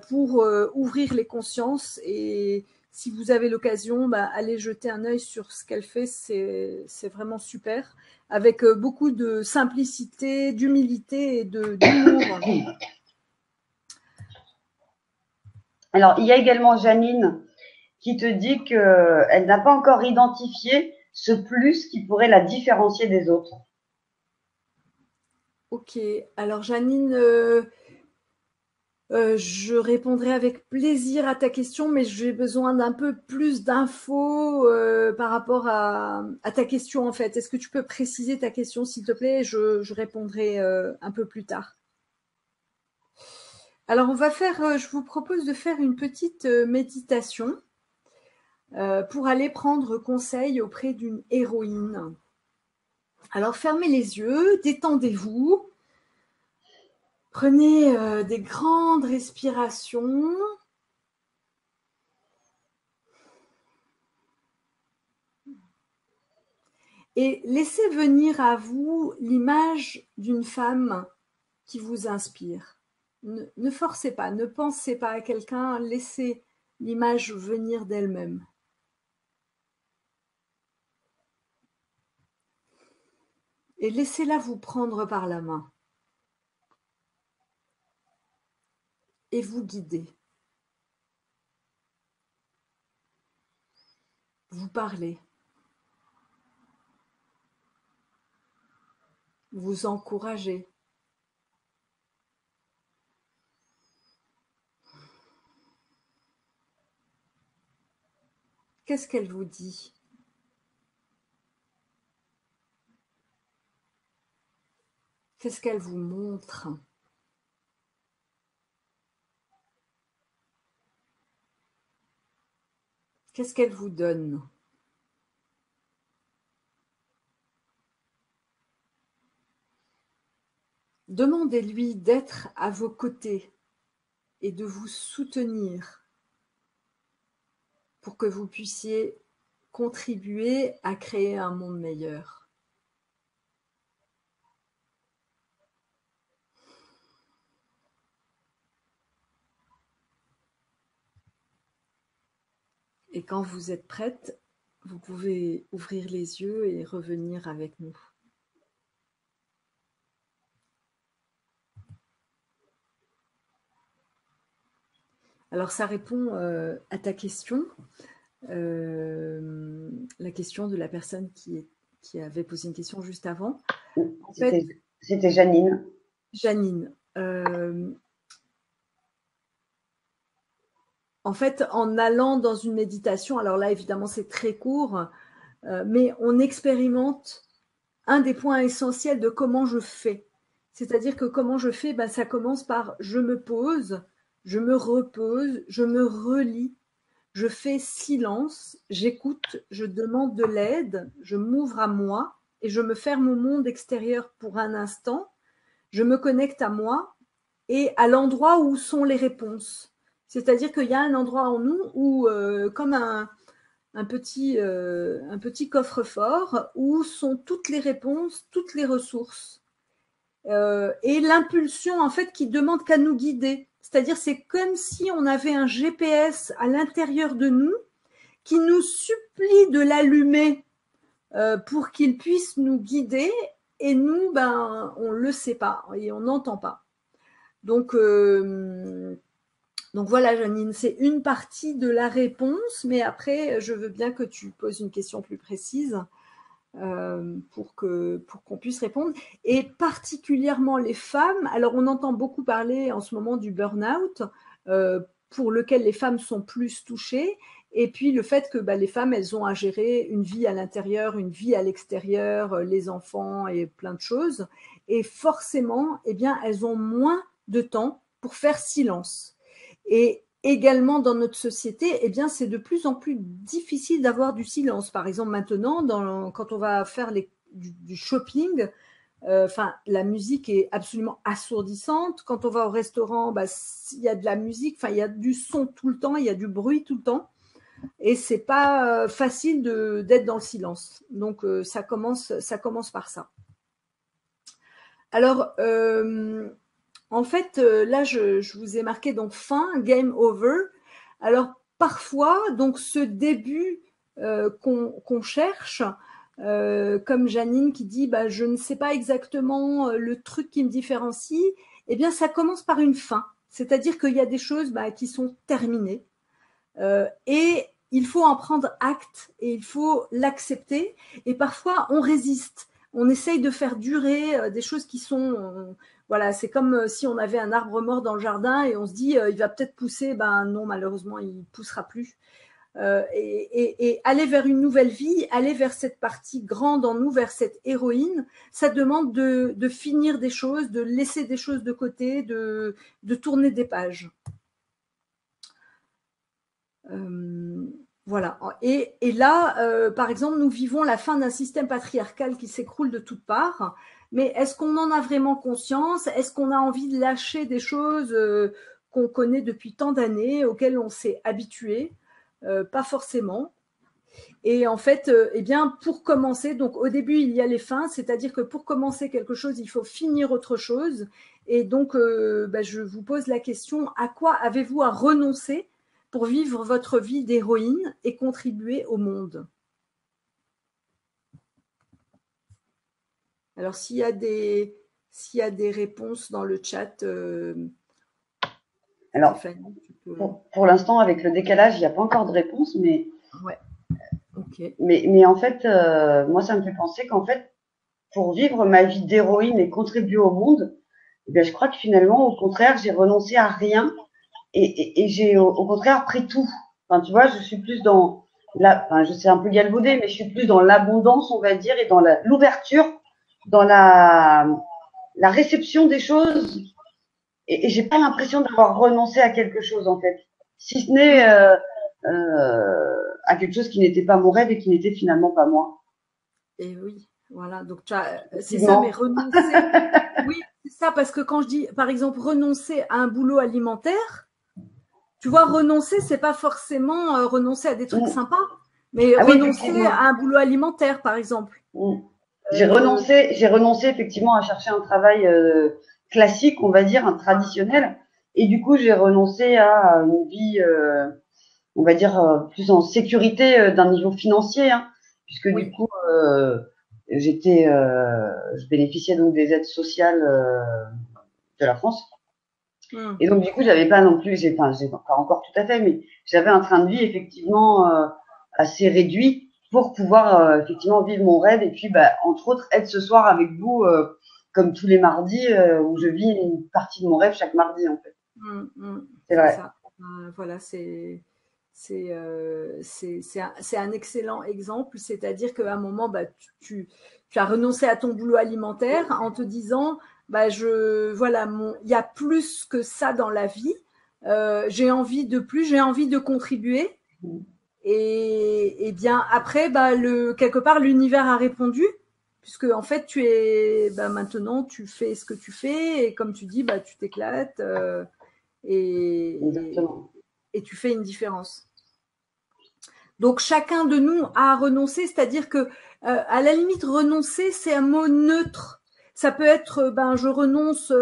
pour ouvrir les consciences. Et si vous avez l'occasion, ben, allez jeter un œil sur ce qu'elle fait, c'est vraiment super, avec beaucoup de simplicité, d'humilité et d'humour. Alors, il y a également Janine qui te dit qu'elle n'a pas encore identifié ce plus qui pourrait la différencier des autres. Ok, alors Janine, je répondrai avec plaisir à ta question, mais j'ai besoin d'un peu plus d'infos par rapport à ta question en fait. Est-ce que tu peux préciser ta question s'il te plaît? Je répondrai un peu plus tard. Alors je vous propose de faire une petite méditation pour aller prendre conseil auprès d'une héroïne. Alors fermez les yeux, détendez-vous, prenez des grandes respirations. Et laissez venir à vous l'image d'une femme qui vous inspire. Ne forcez pas, ne pensez pas à quelqu'un, laissez l'image venir d'elle-même. Et laissez-la vous prendre par la main et vous guider. Vous parlez. Vous encouragez. Qu'est-ce qu'elle vous dit? Qu'est-ce qu'elle vous montre? Qu'est-ce qu'elle vous donne? Demandez-lui d'être à vos côtés et de vous soutenir pour que vous puissiez contribuer à créer un monde meilleur. Et quand vous êtes prête, vous pouvez ouvrir les yeux et revenir avec nous. Alors ça répond à ta question, la question de la personne qui avait posé une question juste avant. En fait, c'était Janine. Janine. En fait, en allant dans une méditation, alors là évidemment c'est très court, mais on expérimente un des points essentiels de comment je fais. C'est-à-dire que comment je fais, ben, ça commence par je me pose, je me repose, je me relis, je fais silence, j'écoute, je demande de l'aide, je m'ouvre à moi et je me ferme au monde extérieur pour un instant, je me connecte à moi et à l'endroit où sont les réponses. C'est-à-dire qu'il y a un endroit en nous où, comme un petit coffre-fort où sont toutes les réponses, toutes les ressources. Et l'impulsion, en fait, qui demande qu'à nous guider. C'est-à-dire, c'est comme si on avait un GPS à l'intérieur de nous qui nous supplie de l'allumer pour qu'il puisse nous guider, et nous, ben, on le sait pas et on n'entend pas. Donc voilà, Janine, c'est une partie de la réponse, mais après, je veux bien que tu poses une question plus précise pour qu'on puisse répondre. Et particulièrement les femmes, alors on entend beaucoup parler en ce moment du burn-out, pour lequel les femmes sont plus touchées, et puis le fait que les femmes, elles ont à gérer une vie à l'intérieur, une vie à l'extérieur, les enfants et plein de choses, et forcément, eh bien, elles ont moins de temps pour faire silence. Et également dans notre société, eh bien, c'est de plus en plus difficile d'avoir du silence. Par exemple, maintenant, quand on va faire du shopping, la musique est absolument assourdissante. Quand on va au restaurant, il y a de la musique, il y a du son tout le temps, il y a du bruit tout le temps, et c'est pas facile d'être dans le silence. Donc ça commence par ça. Alors en fait, là, je vous ai marqué donc fin, game over. Alors parfois, donc ce début qu'on cherche, comme Janine qui dit je ne sais pas exactement le truc qui me différencie, eh bien ça commence par une fin. C'est-à-dire qu'il y a des choses qui sont terminées et il faut en prendre acte et il faut l'accepter. Et parfois on résiste. On essaye de faire durer des choses qui sont voilà, c'est comme si on avait un arbre mort dans le jardin et on se dit il va peut-être pousser, non, malheureusement il poussera plus. Et aller vers une nouvelle vie, aller vers cette partie grande en nous, vers cette héroïne, ça demande de finir des choses, de laisser des choses de côté, de tourner des pages. Voilà. Et là, par exemple, nous vivons la fin d'un système patriarcal qui s'écroule de toutes parts. Mais est-ce qu'on en a vraiment conscience? Est-ce qu'on a envie de lâcher des choses qu'on connaît depuis tant d'années, auxquelles on s'est habitué? Pas forcément. Et en fait, eh bien, pour commencer, donc au début, il y a les fins, c'est-à-dire que pour commencer quelque chose, il faut finir autre chose. Et donc, je vous pose la question, à quoi avez-vous à renoncer pour vivre votre vie d'héroïne et contribuer au monde? Alors, s'il y a des réponses dans le chat, alors, pour l'instant, avec le décalage, il n'y a pas encore de réponse, mais ouais. Okay. Mais en fait, moi, ça me fait penser qu'en fait, pour vivre ma vie d'héroïne et contribuer au monde, je crois que finalement, au contraire, j'ai renoncé à rien et j'ai au contraire pris tout. Enfin, tu vois, je suis plus dans je sais un peu galvaudé, mais je suis plus dans l'abondance, on va dire, et dans l'ouverture, dans la réception des choses. Et j'ai pas l'impression d'avoir renoncé à quelque chose, en fait. Si ce n'est à quelque chose qui n'était pas mon rêve et qui n'était finalement pas moi. Et oui, voilà. Donc, c'est ça, mais renoncer. Oui, c'est ça, parce que quand je dis, par exemple, renoncer à un boulot alimentaire, tu vois, renoncer, c'est pas forcément renoncer à des trucs sympas, mais renoncer à un boulot alimentaire, par exemple. J'ai renoncé effectivement à chercher un travail classique, on va dire, un traditionnel. Et du coup, j'ai renoncé à une vie, on va dire, plus en sécurité d'un niveau financier, hein, puisque du coup, je bénéficiais donc des aides sociales de la France. Et donc, du coup, j'avais pas non plus, j'ai pas encore tout à fait, mais j'avais un train de vie effectivement assez réduit pour pouvoir effectivement vivre mon rêve et puis, entre autres, être ce soir avec vous comme tous les mardis où je vis une partie de mon rêve chaque mardi, en fait. C'est vrai. Ça. Voilà, c'est un excellent exemple, c'est-à-dire qu'à un moment, tu as renoncé à ton boulot alimentaire en te disant, il y a plus que ça dans la vie, j'ai envie de plus, j'ai envie de contribuer. Et bien après, quelque part, l'univers a répondu, puisque en fait, maintenant, tu fais ce que tu fais, et comme tu dis, tu t'éclates, et tu fais une différence. Donc chacun de nous a renoncé, c'est-à-dire que à la limite renoncer, c'est un mot neutre. Ça peut être je renonce.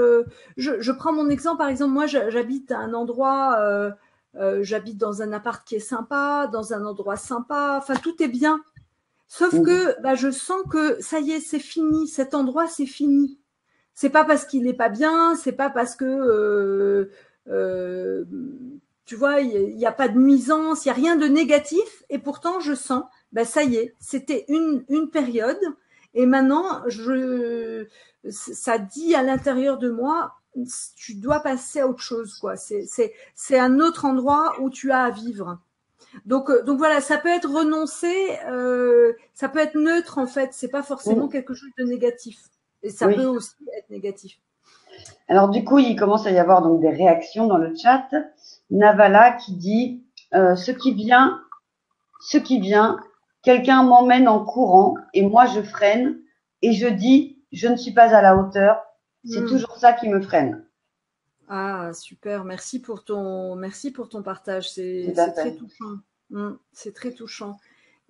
Je prends mon exemple, par exemple, moi j'habite à un endroit j'habite dans un appart qui est sympa, dans un endroit sympa, enfin tout est bien. Sauf que bah, je sens que ça y est, c'est fini, cet endroit c'est fini. C'est pas parce qu'il est pas bien, c'est pas parce que euh, tu vois, il y a pas de nuisance, il y a rien de négatif, et pourtant je sens, bah ça y est, c'était une période, et maintenant ça dit à l'intérieur de moi, tu dois passer à autre chose, quoi. C'est un autre endroit où tu as à vivre. Donc voilà, ça peut être renoncé, ça peut être neutre en fait, c'est pas forcément quelque chose de négatif. Et ça peut Oui. aussi être négatif. Alors du coup, il commence à y avoir donc des réactions dans le chat. Navala qui dit ce qui vient, quelqu'un m'emmène en courant et moi je freine et je dis je ne suis pas à la hauteur. C'est toujours ça qui me freine. Ah super, merci pour ton partage, Tout à c'est très fait. touchant. C'est très touchant.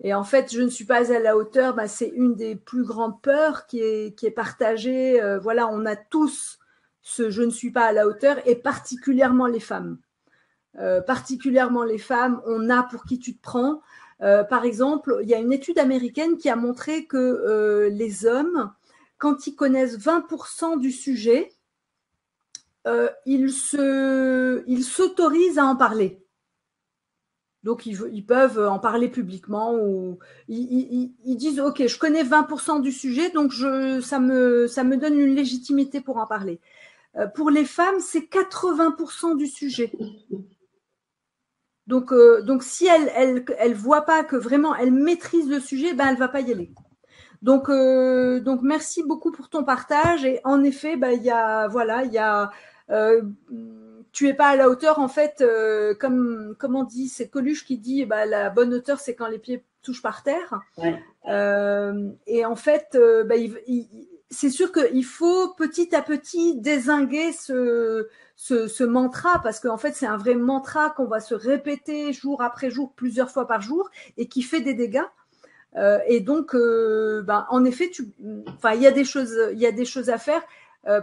Et en fait, je ne suis pas à la hauteur, bah, c'est une des plus grandes peurs qui est partagée. Voilà, on a tous ce je ne suis pas à la hauteur, et particulièrement les femmes. Particulièrement les femmes, on a pour qui tu te prends. Par exemple, il y a une étude américaine qui a montré que les hommes, quand ils connaissent 20% du sujet, ils s'autorisent à en parler. Donc ils peuvent en parler publiquement, ou ils disent ok, je connais 20% du sujet, donc ça me donne une légitimité pour en parler. Pour les femmes, c'est 80% du sujet. Donc si elle voit pas que vraiment elle maîtrise le sujet, ben elle va pas y aller. Donc merci beaucoup pour ton partage. Et en effet, ben il y a euh, tu es pas à la hauteur en fait, comme on dit, c'est Coluche qui dit bah la bonne hauteur c'est quand les pieds touchent par terre. Ouais. Et en fait, c'est sûr qu'il faut petit à petit dézinguer ce mantra, parce qu'en fait c'est un vrai mantra qu'on va se répéter jour après jour, plusieurs fois par jour, et qui fait des dégâts. Et donc, en effet, il y a des choses à faire.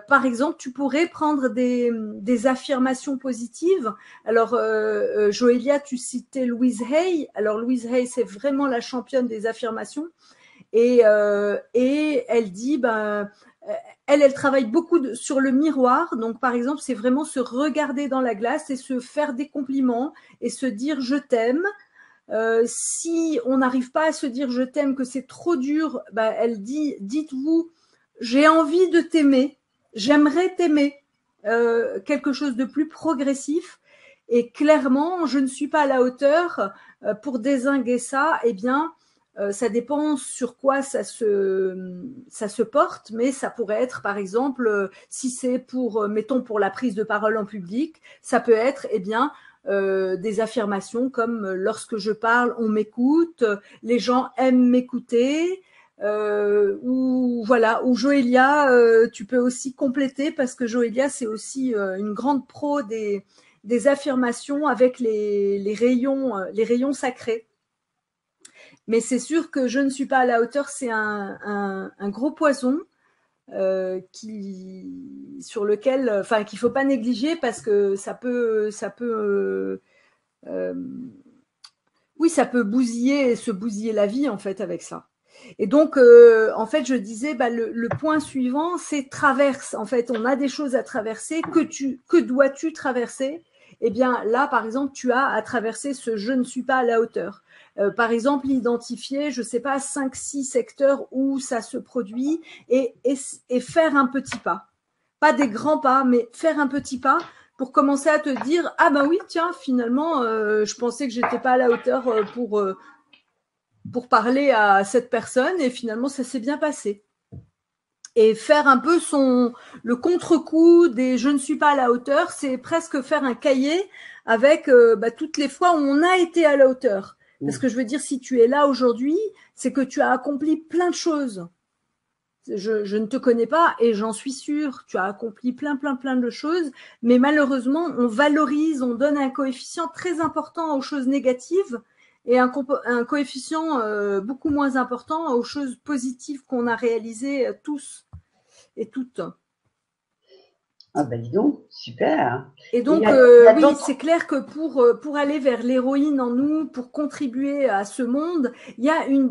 Par exemple, tu pourrais prendre des affirmations positives. Alors, Joélia, tu citais Louise Hay. Alors, Louise Hay, c'est vraiment la championne des affirmations. Et elle dit, elle travaille beaucoup sur le miroir. Donc, par exemple, c'est vraiment se regarder dans la glace et se faire des compliments et se dire je t'aime. Si on n'arrive pas à se dire je t'aime, que c'est trop dur, elle dit dites-vous j'ai envie de t'aimer, j'aimerais t'aimer, quelque chose de plus progressif. Et clairement, je ne suis pas à la hauteur. Pour dézinguer ça, eh bien, ça dépend sur quoi ça se porte, mais ça pourrait être, par exemple, si c'est pour, mettons, pour la prise de parole en public, ça peut être, eh bien, des affirmations comme lorsque je parle, on m'écoute, les gens aiment m'écouter, ou voilà, ou Joélia, tu peux aussi compléter, parce que Joélia c'est aussi une grande pro des affirmations avec les rayons sacrés. Mais c'est sûr que je ne suis pas à la hauteur, c'est un gros poison sur lequel, enfin, qu'il faut pas négliger, parce que euh, oui, ça peut se bousiller la vie en fait avec ça. Et donc, en fait, je disais, le point suivant, c'est traverse. En fait, on a des choses à traverser. Que dois-tu traverser? Eh bien, là, par exemple, tu as à traverser ce je ne suis pas à la hauteur. Par exemple, identifier, je sais pas, 5-6 secteurs où ça se produit, et faire un petit pas. Pas des grands pas, mais faire un petit pas pour commencer à te dire ah oui, tiens, finalement je pensais que j'étais pas à la hauteur pour parler à cette personne, et finalement ça s'est bien passé. Et faire un peu le contre-coup des je ne suis pas à la hauteur, c'est presque faire un cahier avec toutes les fois où on a été à la hauteur. Parce que je veux dire, si tu es là aujourd'hui, c'est que tu as accompli plein de choses. Je ne te connais pas et j'en suis sûre, tu as accompli plein de choses, mais malheureusement, on valorise, on donne un coefficient très important aux choses négatives, et un coefficient beaucoup moins important aux choses positives qu'on a réalisées tous et toutes. Ah bah dis donc, super. Et Et donc, il y a oui, c'est d'autres. clair que pour aller vers l'héroïne en nous, pour contribuer à ce monde, il y a une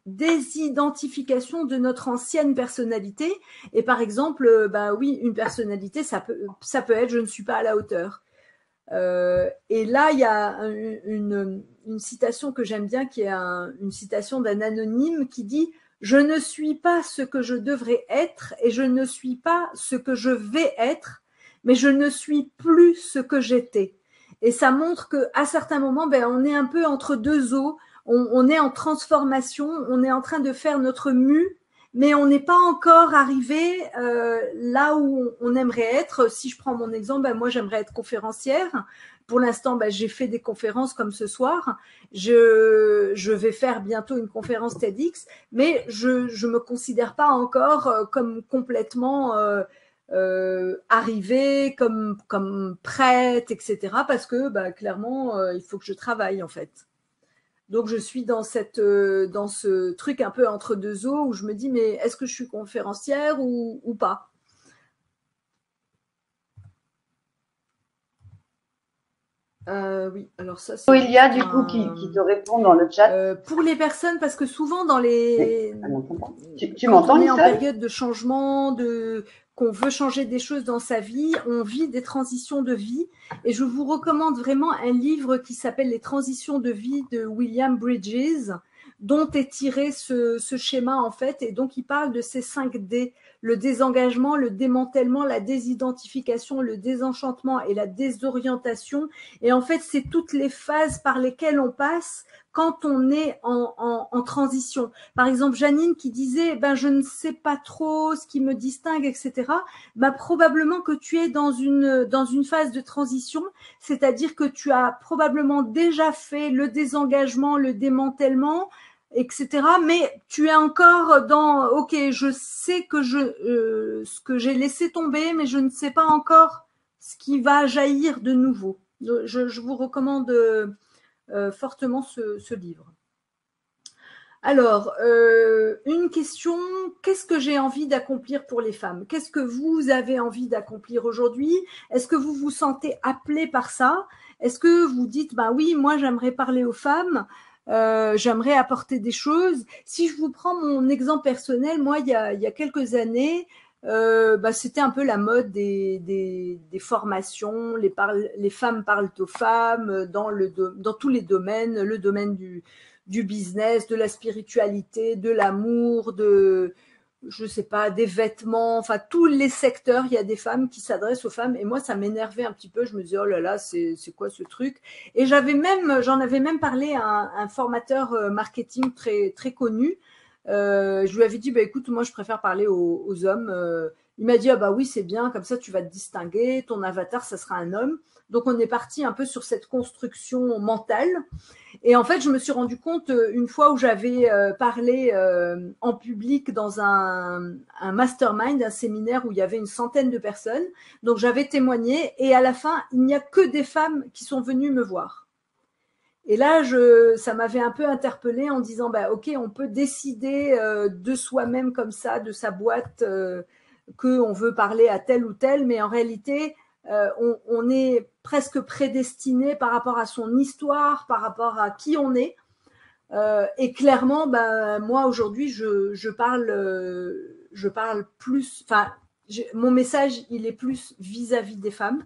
désidentification de notre ancienne personnalité. Et par exemple, bah oui, une personnalité, ça peut être je ne suis pas à la hauteur. Et là, il y a une citation que j'aime bien, qui est une citation d'un anonyme qui dit je ne suis pas ce que je devrais être et je ne suis pas ce que je vais être, mais je ne suis plus ce que j'étais. Et ça montre qu'à certains moments, ben, on est un peu entre deux eaux, on est en transformation, on est en train de faire notre mue, mais on n'est pas encore arrivé là où on aimerait être. Si je prends mon exemple, ben moi j'aimerais être conférencière. Pour l'instant, ben, j'ai fait des conférences comme ce soir. Je vais faire bientôt une conférence TEDx, mais je me considère pas encore comme complètement arrivée, comme prête, etc. Parce que ben, clairement, il faut que je travaille en fait. Donc je suis dans ce truc un peu entre deux eaux où je me dis mais est-ce que je suis conférencière ou pas. Oui, alors ça c'est Il y a juste du coup qui te répond dans le chat. pour les personnes, parce que souvent Mais elle m'entend pas. Tu quand m'entends, on est en Nicole? période de changement, qu'on veut changer des choses dans sa vie, on vit des transitions de vie. Et je vous recommande vraiment un livre qui s'appelle Les transitions de vie de William Bridges, dont est tiré ce schéma en fait. Et donc il parle de ces 5 D: le désengagement, le démantèlement, la désidentification, le désenchantement et la désorientation. Et en fait, c'est toutes les phases par lesquelles on passe quand on est en transition. Par exemple, Janine qui disait ben je ne sais pas trop ce qui me distingue, etc. Ben, probablement que tu es dans une phase de transition, c'est-à-dire que tu as probablement déjà fait le désengagement, le démantèlement, etc. Mais tu es encore dans ok, je sais que ce que j'ai laissé tomber, mais je ne sais pas encore ce qui va jaillir de nouveau. Je vous recommande fortement ce livre. Alors, une question, qu'est-ce que j'ai envie d'accomplir pour les femmes? Qu'est-ce que vous avez envie d'accomplir aujourd'hui? Est-ce que vous vous sentez appelé par ça? Est-ce que vous dites, bah oui, moi j'aimerais parler aux femmes, j'aimerais apporter des choses? Si je vous prends mon exemple personnel, moi il y a quelques années, bah, c'était un peu la mode des formations, les femmes parlent aux femmes dans tous les domaines, le domaine du business, de la spiritualité, de l'amour, je sais pas, des vêtements, enfin tous les secteurs, il y a des femmes qui s'adressent aux femmes et moi ça m'énervait un petit peu, je me disais oh là là, c'est quoi ce truc? Et j'en avais même parlé à un formateur marketing très connu. Je lui avais dit bah écoute, moi je préfère parler aux hommes. Il m'a dit ah bah oui, c'est bien, comme ça tu vas te distinguer, ton avatar ça sera un homme. Donc on est parti un peu sur cette construction mentale. Et en fait, je me suis rendu compte une fois où j'avais parlé en public dans un mastermind, un séminaire où il y avait une centaine de personnes. Donc j'avais témoigné et à la fin, il n'y a que des femmes qui sont venues me voir. Et là, ça m'avait un peu interpellée en disant, bah, ok, on peut décider de soi-même comme ça, de sa boîte, qu'on veut parler à tel ou tel, mais en réalité, on est presque prédestiné par rapport à son histoire, par rapport à qui on est. Et clairement, ben, moi aujourd'hui, je parle plus. Enfin, mon message, il est plus vis-à-vis des femmes.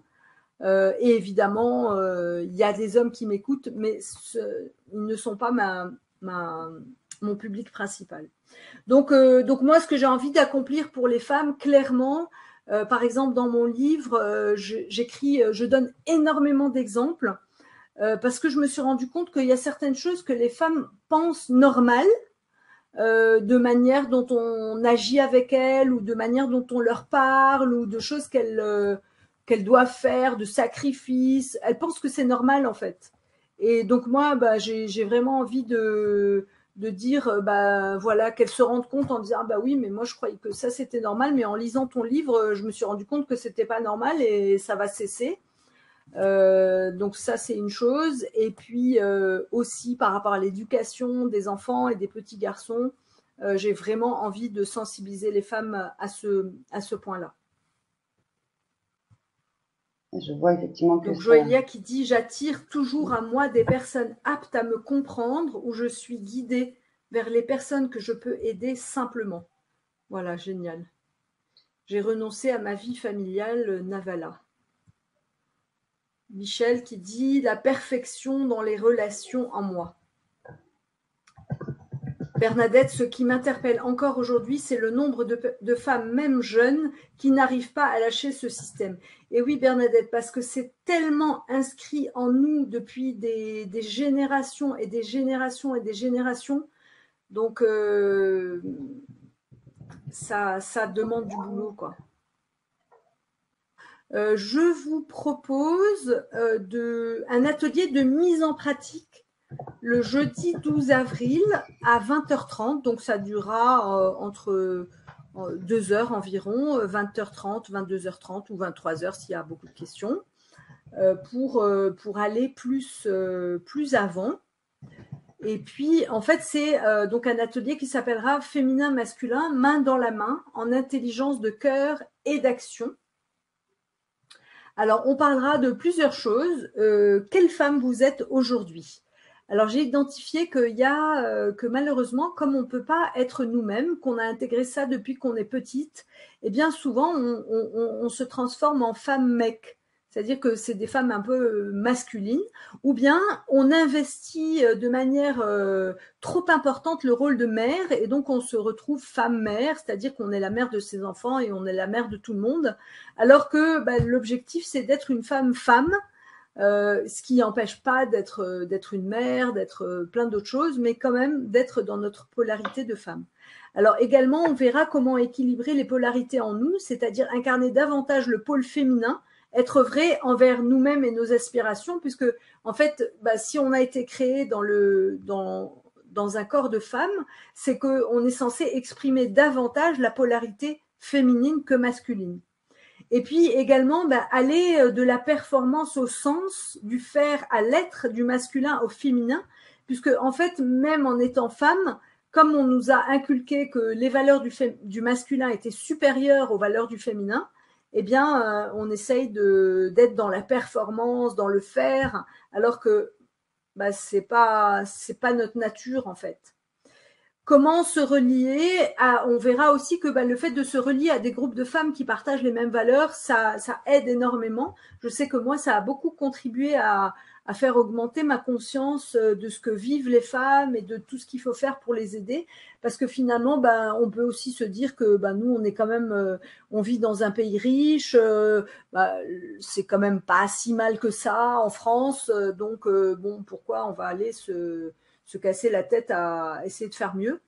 Et évidemment, il y a des hommes qui m'écoutent, mais ils ne sont pas mon public principal. Donc moi, ce que j'ai envie d'accomplir pour les femmes, clairement, par exemple dans mon livre, j'écris, je donne énormément d'exemples parce que je me suis rendu compte qu'il y a certaines choses que les femmes pensent normales, de manière dont on agit avec elles ou de manière dont on leur parle ou de choses qu'elles doivent faire, de sacrifices. Elles pensent que c'est normal en fait. Et donc moi, bah, j'ai vraiment envie de dire, bah voilà, qu'elles se rendent compte en disant, ah, bah oui, mais moi je croyais que ça c'était normal, mais en lisant ton livre, je me suis rendu compte que c'était pas normal et ça va cesser. Donc ça c'est une chose. Et puis aussi par rapport à l'éducation des enfants et des petits garçons, j'ai vraiment envie de sensibiliser les femmes à ce point-là. Je vois effectivement que Donc ça. Joëlia qui dit « J'attire toujours à moi des personnes aptes à me comprendre où je suis guidée vers les personnes que je peux aider simplement. » Voilà, génial. J'ai renoncé à ma vie familiale, Navala. Michel qui dit « La perfection dans les relations en moi. » Bernadette, ce qui m'interpelle encore aujourd'hui, c'est le nombre de femmes, même jeunes, qui n'arrivent pas à lâcher ce système. Et oui, Bernadette, parce que c'est tellement inscrit en nous depuis des générations et des générations et des générations. Donc, ça demande du boulot, quoi. Je vous propose un atelier de mise en pratique le jeudi 12 avril à 20h30, donc ça durera entre 2 heures environ, 20h30, 22h30 ou 23h s'il y a beaucoup de questions, pour aller plus avant. Et puis, en fait, c'est donc un atelier qui s'appellera Féminin-masculin, main dans la main, en intelligence de cœur et d'action. Alors, on parlera de plusieurs choses. Quelle femme vous êtes aujourd'hui ? Alors, j'ai identifié qu'il y a que malheureusement, comme on ne peut pas être nous-mêmes, qu'on a intégré ça depuis qu'on est petite, eh bien souvent, on se transforme en femme-mec. C'est-à-dire que c'est des femmes un peu masculines, ou bien on investit de manière trop importante le rôle de mère, et donc on se retrouve femme-mère, c'est-à-dire qu'on est la mère de ses enfants et on est la mère de tout le monde, alors que l'objectif, c'est d'être une femme-femme, ce qui n'empêche pas d'être une mère, d'être plein d'autres choses, mais quand même d'être dans notre polarité de femme. Alors également, on verra comment équilibrer les polarités en nous, c'est-à-dire incarner davantage le pôle féminin, être vrai envers nous-mêmes et nos aspirations, puisque en fait, si on a été créé dans un corps de femme, c'est qu'on est censé exprimer davantage la polarité féminine que masculine. Et puis également, aller de la performance au sens, du faire à l'être, du masculin au féminin, puisque en fait, même en étant femme, comme on nous a inculqué que les valeurs du masculin étaient supérieures aux valeurs du féminin, eh bien, on essaye d'être dans la performance, dans le faire, alors que c'est pas notre nature en fait. Comment se relier on verra aussi que le fait de se relier à des groupes de femmes qui partagent les mêmes valeurs, ça aide énormément. Je sais que moi, ça a beaucoup contribué à faire augmenter ma conscience de ce que vivent les femmes et de tout ce qu'il faut faire pour les aider. Parce que finalement, on peut aussi se dire que nous, on est quand même, on vit dans un pays riche, c'est quand même pas si mal que ça en France. Donc, bon, pourquoi on va aller se casser la tête à essayer de faire mieux.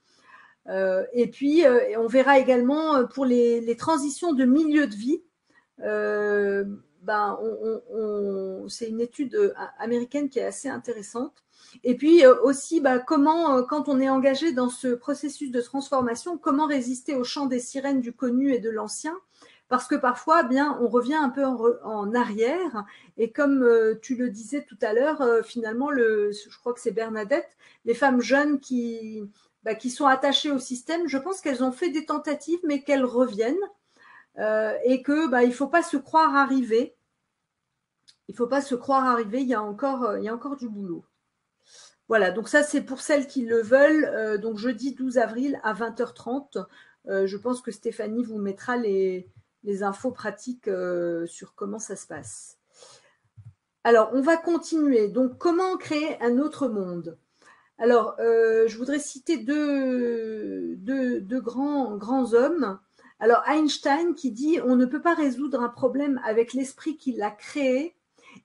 Et puis, on verra également pour les transitions de milieu de vie. C'est une étude américaine qui est assez intéressante. Et puis aussi, comment, quand on est engagé dans ce processus de transformation, comment résister au chant des sirènes du connu et de l'ancien, parce que parfois, on revient un peu en arrière. Et comme tu le disais tout à l'heure, finalement, je crois que c'est Bernadette, les femmes jeunes qui sont attachées au système, je pense qu'elles ont fait des tentatives, mais qu'elles reviennent. Et que il faut pas se croire arrivé. Il faut pas se croire arrivé. Il y a encore du boulot. Voilà. Donc ça, c'est pour celles qui le veulent. Donc jeudi 12 avril à 20h30. Je pense que Stéphanie vous mettra les infos pratiques sur comment ça se passe. Alors, on va continuer. Donc, comment créer un autre monde ? Alors, je voudrais citer deux grands hommes. Alors, Einstein qui dit « On ne peut pas résoudre un problème avec l'esprit qui l'a créé »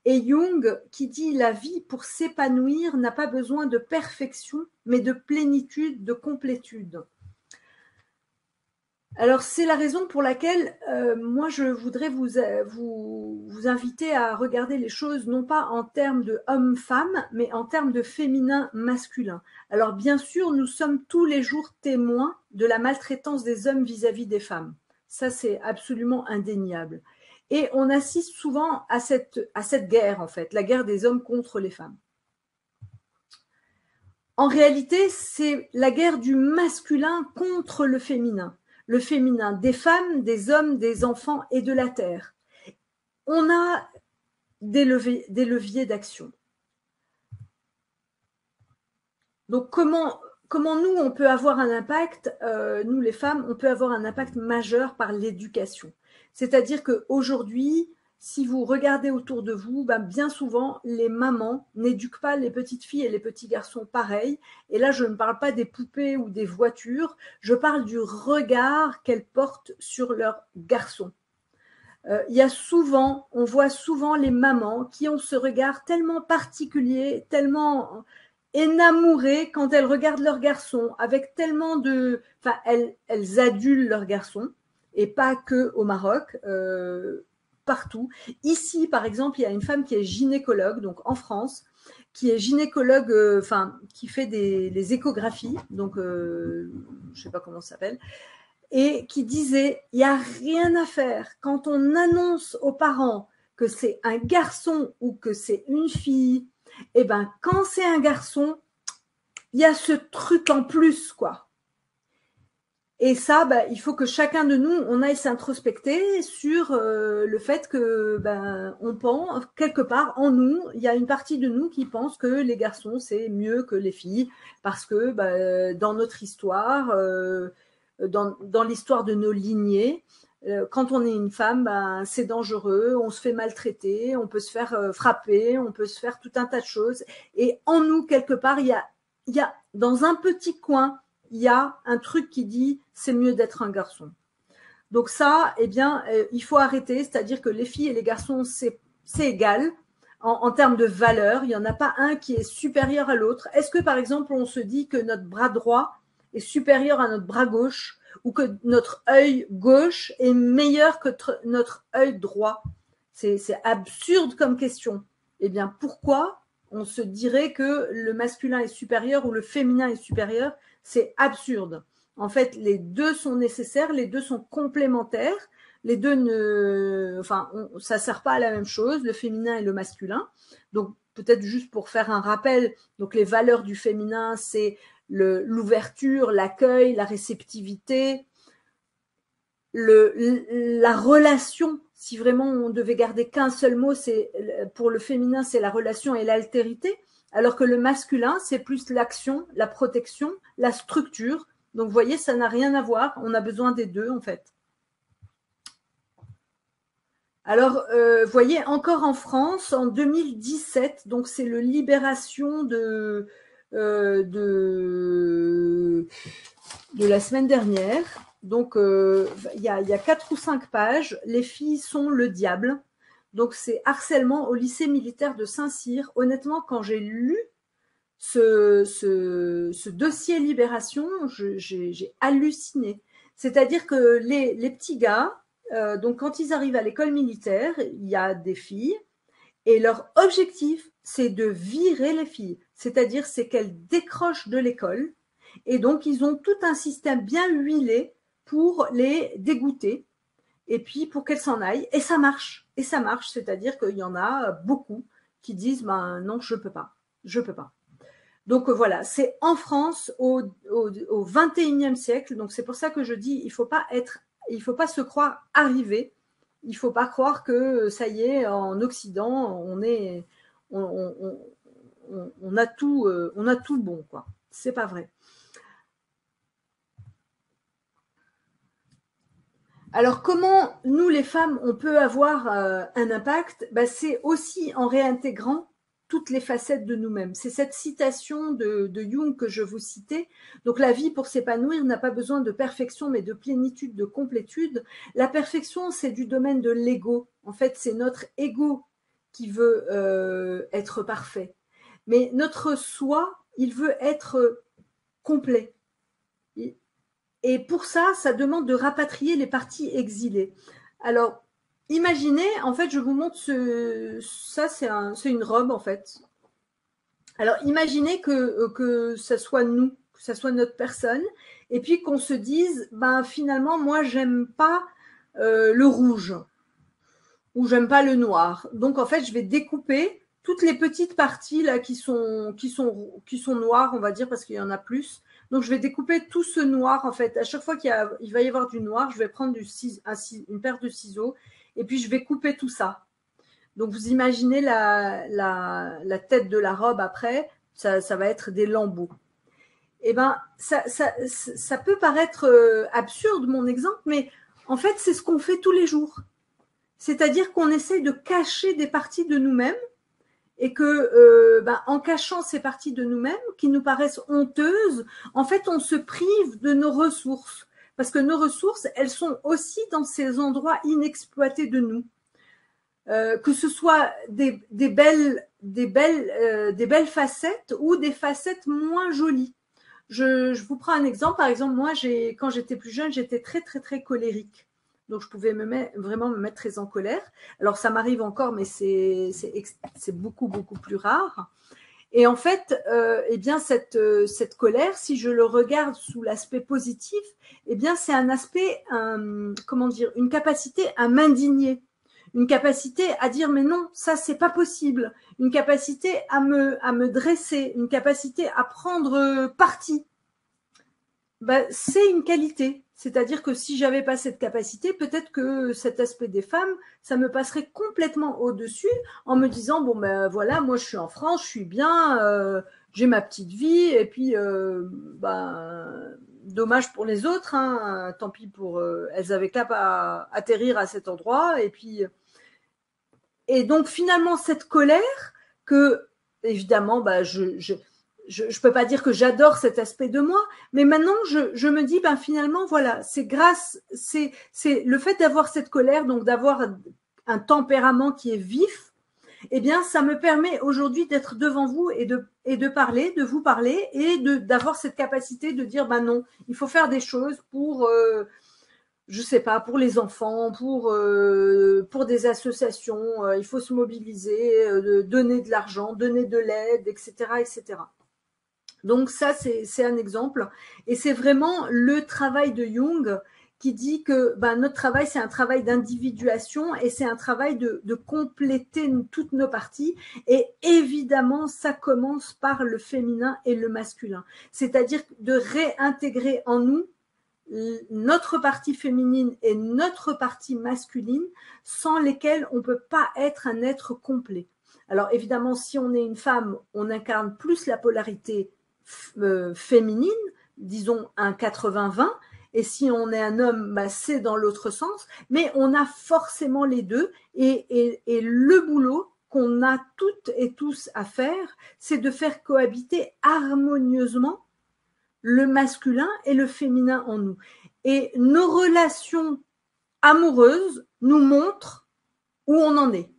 et Jung qui dit « La vie, pour s'épanouir, n'a pas besoin de perfection, mais de plénitude, de complétude. » Alors, c'est la raison pour laquelle moi, je voudrais vous inviter à regarder les choses non pas en termes de homme-femme, mais en termes de féminin-masculin. Alors, bien sûr, nous sommes tous les jours témoins de la maltraitance des hommes vis-à-vis des femmes. Ça, c'est absolument indéniable. Et on assiste souvent à cette guerre, en fait, la guerre des hommes contre les femmes. En réalité, c'est la guerre du masculin contre le féminin des femmes, des hommes, des enfants et de la terre. On a des leviers d'action. Donc, comment nous, on peut avoir un impact, nous les femmes, on peut avoir un impact majeur par l'éducation. C'est-à-dire qu'aujourd'hui, si vous regardez autour de vous, ben bien souvent, les mamans n'éduquent pas les petites filles et les petits garçons pareil. Et là, je ne parle pas des poupées ou des voitures, je parle du regard qu'elles portent sur leurs garçons. On voit souvent les mamans qui ont ce regard tellement particulier, tellement énamourées quand elles regardent leurs garçons, avec tellement de, enfin, elles adulent leurs garçons, et pas que au Maroc, partout. Ici, par exemple, il y a une femme qui est gynécologue, donc en France, qui est gynécologue, qui fait les échographies, donc je sais pas comment ça s'appelle, et qui disait il n'y a rien à faire quand on annonce aux parents que c'est un garçon ou que c'est une fille. Et ben quand c'est un garçon, il y a ce truc en plus, quoi. Et ça, ben, il faut que chacun de nous, on aille s'introspecter sur le fait que, ben, on pense quelque part en nous, il y a une partie de nous qui pense que les garçons c'est mieux que les filles parce que ben, dans notre histoire, dans l'histoire de nos lignées, quand on est une femme, ben, c'est dangereux, on se fait maltraiter, on peut se faire frapper, on peut se faire tout un tas de choses. Et en nous, quelque part, il y a dans un petit coin, il y a un truc qui dit c'est mieux d'être un garçon. Donc ça, eh bien, il faut arrêter, c'est-à-dire que les filles et les garçons, c'est égal en termes de valeur. Il n'y en a pas un qui est supérieur à l'autre. Est-ce que, par exemple, on se dit que notre bras droit est supérieur à notre bras gauche ou que notre œil gauche est meilleur que notre œil droit? C'est absurde comme question. Eh bien, pourquoi on se dirait que le masculin est supérieur ou le féminin est supérieur? C'est absurde. En fait, les deux sont nécessaires, les deux sont complémentaires. Les deux ça sert pas à la même chose, le féminin et le masculin. Donc, peut-être juste pour faire un rappel, donc les valeurs du féminin, c'est l'ouverture, l'accueil, la réceptivité, la relation. Si vraiment on devait garder qu'un seul mot, c'est pour le féminin, c'est la relation et l'altérité, alors que le masculin, c'est plus l'action, la protection, la structure. Donc, vous voyez, ça n'a rien à voir. On a besoin des deux, en fait. Alors, vous voyez, encore en France, en 2017, donc c'est le Libération de la semaine dernière. Donc, il y a 4 ou 5 pages. Les filles sont le diable. Donc, c'est harcèlement au lycée militaire de Saint-Cyr. Honnêtement, quand j'ai lu ce dossier Libération, j'ai halluciné. C'est-à-dire que les petits gars, donc quand ils arrivent à l'école militaire, il y a des filles et leur objectif, c'est de virer les filles. C'est-à-dire, c'est qu'elles décrochent de l'école et donc ils ont tout un système bien huilé pour les dégoûter et puis pour qu'elles s'en aillent. Et ça marche. Et ça marche. C'est-à-dire qu'il y en a beaucoup qui disent, ben non, je peux pas. Je peux pas. Donc voilà, c'est en France au 21e siècle. Donc c'est pour ça que je dis, il faut pas se croire arrivé. Il faut pas croire que ça y est, en Occident, on a tout bon, quoi. C'est pas vrai. Alors comment nous les femmes on peut avoir un impact? Ben, c'est aussi en réintégrant toutes les facettes de nous-mêmes. C'est cette citation de Jung que je vous citais. Donc la vie pour s'épanouir n'a pas besoin de perfection mais de plénitude, de complétude. La perfection c'est du domaine de l'ego. En fait c'est notre ego qui veut être parfait. Mais notre soi, il veut être complet. Et pour ça, ça demande de rapatrier les parties exilées. Alors, imaginez, en fait, je vous montre ça, c'est une robe, en fait. Alors, imaginez que ça soit nous, que ça soit notre personne, et puis qu'on se dise, ben finalement, moi, j'aime pas le rouge, ou j'aime pas le noir. Donc, en fait, je vais découper toutes les petites parties là qui sont noires, on va dire, parce qu'il y en a plus. Donc, je vais découper tout ce noir, en fait. À chaque fois qu'il va y avoir du noir, je vais prendre une paire de ciseaux et puis je vais couper tout ça. Donc vous imaginez la tête de la robe après, ça va être des lambeaux. Eh ben, ça peut paraître absurde mon exemple, mais en fait c'est ce qu'on fait tous les jours. C'est-à-dire qu'on essaye de cacher des parties de nous-mêmes et que en cachant ces parties de nous-mêmes qui nous paraissent honteuses, en fait on se prive de nos ressources. Parce que nos ressources, elles sont aussi dans ces endroits inexploités de nous. Que ce soit des belles facettes ou des facettes moins jolies. Je vous prends un exemple. Par exemple, moi, quand j'étais plus jeune, j'étais très, très, très colérique. Donc, je pouvais vraiment me mettre très en colère. Alors, ça m'arrive encore, mais c'est beaucoup, beaucoup plus rare. Et en fait, eh bien, cette colère, si je le regarde sous l'aspect positif, eh bien, c'est un aspect, comment dire, une capacité à m'indigner, une capacité à dire mais non, ça c'est pas possible, une capacité à me dresser, une capacité à prendre parti. Ben, c'est une qualité. C'est-à-dire que si j'avais pas cette capacité, peut-être que cet aspect des femmes, ça me passerait complètement au-dessus en me disant bon ben voilà, moi je suis en France, je suis bien, j'ai ma petite vie et puis dommage pour les autres, hein, tant pis pour elles avaient qu'à pas atterrir à cet endroit et donc finalement cette colère que évidemment je peux pas dire que j'adore cet aspect de moi, mais maintenant je me dis finalement voilà, c'est le fait d'avoir cette colère, donc d'avoir un tempérament qui est vif, eh bien ça me permet aujourd'hui d'être devant vous et de parler, de vous parler et d'avoir cette capacité de dire non, il faut faire des choses pour je sais pas, pour les enfants, pour des associations, il faut se mobiliser, donner de l'argent, donner de l'aide, etc., etc. Donc ça, c'est un exemple. Et c'est vraiment le travail de Jung qui dit que notre travail, c'est un travail d'individuation et c'est un travail de compléter toutes nos parties. Et évidemment, ça commence par le féminin et le masculin. C'est-à-dire de réintégrer en nous notre partie féminine et notre partie masculine, sans lesquelles on ne peut pas être un être complet. Alors évidemment, si on est une femme, on incarne plus la polarité féminine, disons un 80-20, et si on est un homme, c'est dans l'autre sens, mais on a forcément les deux, et le boulot qu'on a toutes et tous à faire, c'est de faire cohabiter harmonieusement le masculin et le féminin en nous. Et nos relations amoureuses nous montrent où on en est.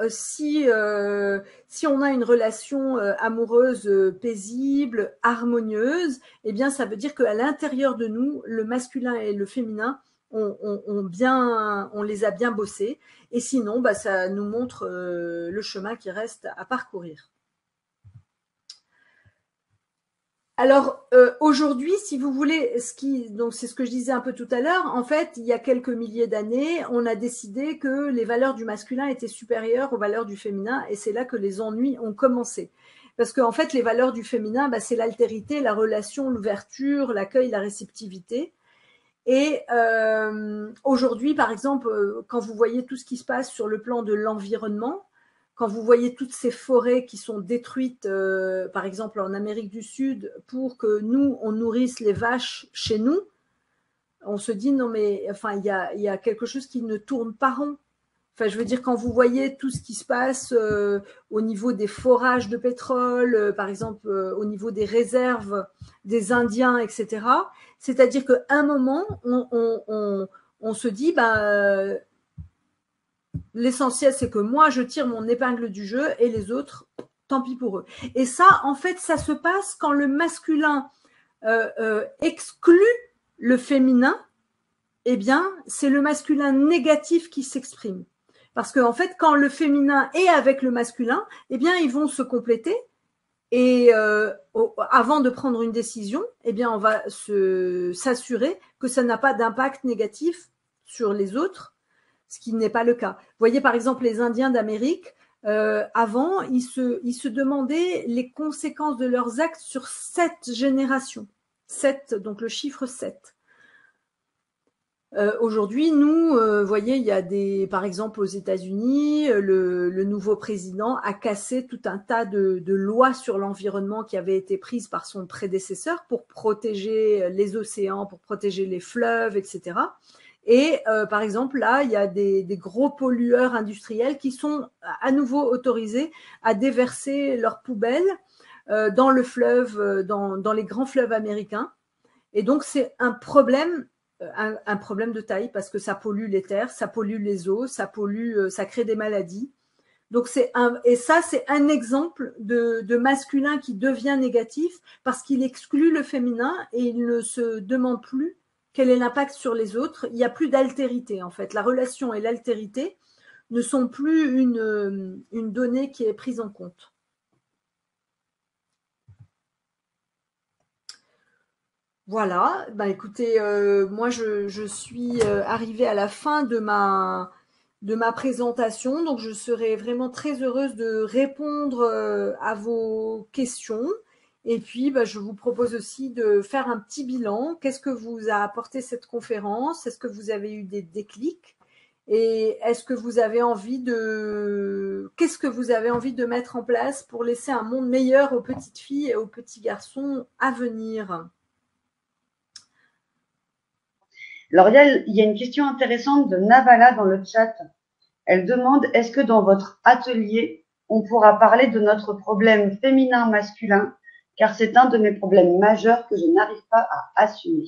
Si on a une relation amoureuse paisible, harmonieuse, eh bien ça veut dire qu'à l'intérieur de nous, le masculin et le féminin, on les a bien bossés. Et sinon, ça nous montre le chemin qui reste à parcourir. Alors aujourd'hui, si vous voulez, donc c'est ce que je disais un peu tout à l'heure. En fait, il y a quelques milliers d'années, on a décidé que les valeurs du masculin étaient supérieures aux valeurs du féminin, et c'est là que les ennuis ont commencé. Parce qu'en fait, les valeurs du féminin, c'est l'altérité, la relation, l'ouverture, l'accueil, la réceptivité. Et aujourd'hui, par exemple, quand vous voyez tout ce qui se passe sur le plan de l'environnement, quand vous voyez toutes ces forêts qui sont détruites, par exemple en Amérique du Sud, pour que nous, on nourrisse les vaches chez nous, on se dit non mais enfin il y a quelque chose qui ne tourne pas rond. Enfin, je veux dire, quand vous voyez tout ce qui se passe au niveau des forages de pétrole, par exemple au niveau des réserves des Indiens, etc., c'est-à-dire qu'à un moment, on se dit, l'essentiel, c'est que moi, je tire mon épingle du jeu et les autres, tant pis pour eux. Et ça, en fait, ça se passe quand le masculin exclut le féminin, eh bien, c'est le masculin négatif qui s'exprime. Parce qu'en fait, quand le féminin est avec le masculin, eh bien, ils vont se compléter. Et avant de prendre une décision, eh bien, on va s'assurer que ça n'a pas d'impact négatif sur les autres, ce qui n'est pas le cas. Vous voyez, par exemple, les Indiens d'Amérique, avant, ils se demandaient les conséquences de leurs actes sur 7 générations. 7, donc le chiffre 7. Aujourd'hui, nous, voyez, il y a par exemple aux États-Unis, le nouveau président a cassé tout un tas de lois sur l'environnement qui avaient été prises par son prédécesseur pour protéger les océans, pour protéger les fleuves, etc. Et par exemple, là, il y a des gros pollueurs industriels qui sont à nouveau autorisés à déverser leurs poubelles dans le fleuve, dans les grands fleuves américains. Et donc, c'est un problème de taille parce que ça pollue les terres, ça pollue les eaux, ça crée des maladies. Donc et ça c'est un exemple de masculin qui devient négatif parce qu'il exclut le féminin et il ne se demande plus quel est l'impact sur les autres. Il n'y a plus d'altérité en fait. La relation et l'altérité ne sont plus une donnée qui est prise en compte. Voilà, bah écoutez, moi je suis arrivée à la fin de ma présentation, donc je serai vraiment très heureuse de répondre à vos questions. Et puis, bah, je vous propose aussi de faire un petit bilan. Qu'est-ce que vous a apporté cette conférence? Est-ce que vous avez eu des déclics? Et est-ce que vous avez envie qu'est-ce que vous avez envie de mettre en place pour laisser un monde meilleur aux petites filles et aux petits garçons à venir? Alors, il y a une question intéressante de Navala dans le chat. Elle demande, est-ce que dans votre atelier, on pourra parler de notre problème féminin-masculin, car c'est un de mes problèmes majeurs que je n'arrive pas à assumer.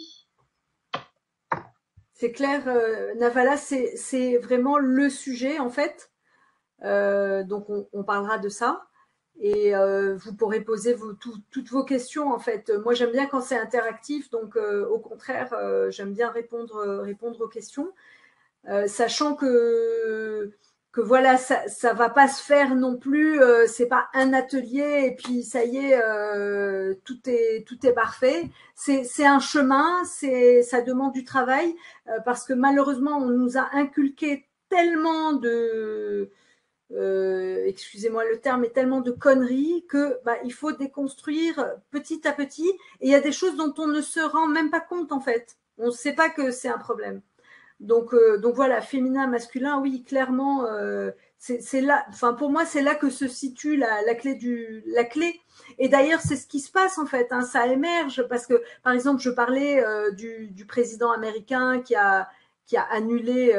C'est clair, Navala, c'est vraiment le sujet en fait. Donc on parlera de ça et vous pourrez poser toutes vos questions en fait. Moi j'aime bien quand c'est interactif, donc au contraire j'aime bien répondre aux questions, sachant que voilà ça va pas se faire non plus. C'est pas un atelier et puis ça y est tout est parfait. C'est un chemin, ça demande du travail parce que malheureusement on nous a inculqué tellement de excusez-moi le terme, mais tellement de conneries que bah, il faut déconstruire petit à petit. Et il y a des choses dont on ne se rend même pas compte en fait. On ne sait pas que c'est un problème. Donc voilà, féminin, masculin, oui, clairement, c'est là. Enfin, pour moi, c'est là que se situe la clé. Et d'ailleurs, c'est ce qui se passe en fait. Hein, ça émerge parce que, par exemple, je parlais du président américain qui a annulé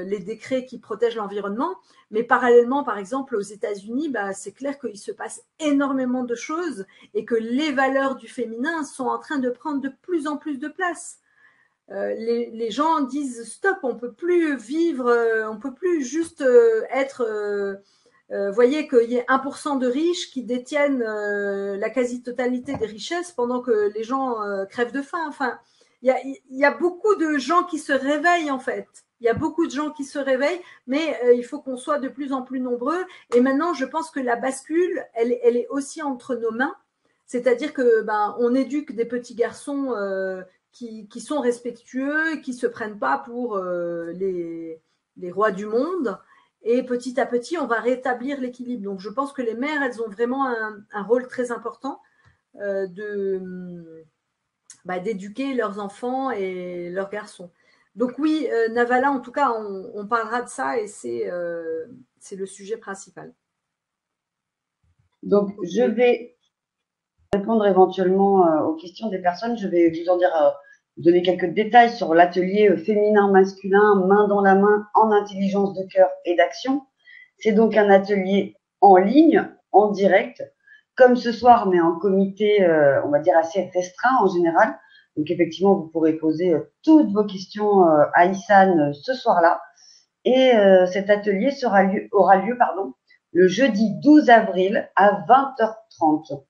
les décrets qui protègent l'environnement. Mais parallèlement, par exemple, aux États-Unis, bah, c'est clair qu'il se passe énormément de choses et que les valeurs du féminin sont en train de prendre de plus en plus de place. Les gens disent stop, on peut plus vivre, on peut plus juste être. Voyez qu'il y ait 1% de riches qui détiennent la quasi-totalité des richesses pendant que les gens crèvent de faim. Enfin, il y a beaucoup de gens qui se réveillent en fait. Il y a beaucoup de gens qui se réveillent, mais il faut qu'on soit de plus en plus nombreux. Et maintenant, je pense que la bascule, elle est aussi entre nos mains. C'est-à-dire que ben, on éduque des petits garçons qui sont respectueux, qui se prennent pas pour les rois du monde. Et petit à petit, on va rétablir l'équilibre. Donc, je pense que les mères, elles ont vraiment un rôle très important d'éduquer leurs enfants et leurs garçons. Donc oui, Navala, en tout cas, on parlera de ça et c'est le sujet principal. Donc, je vais répondre éventuellement aux questions des personnes. Je vais vous en dire, donner quelques détails sur l'atelier féminin-masculin, main dans la main, en intelligence de cœur et d'action. C'est donc un atelier en ligne, en direct, comme ce soir, mais en comité, on va dire assez restreint en général. Donc effectivement, vous pourrez poser toutes vos questions à Issane ce soir-là. Et cet atelier aura lieu le jeudi 12 avril à 20h30.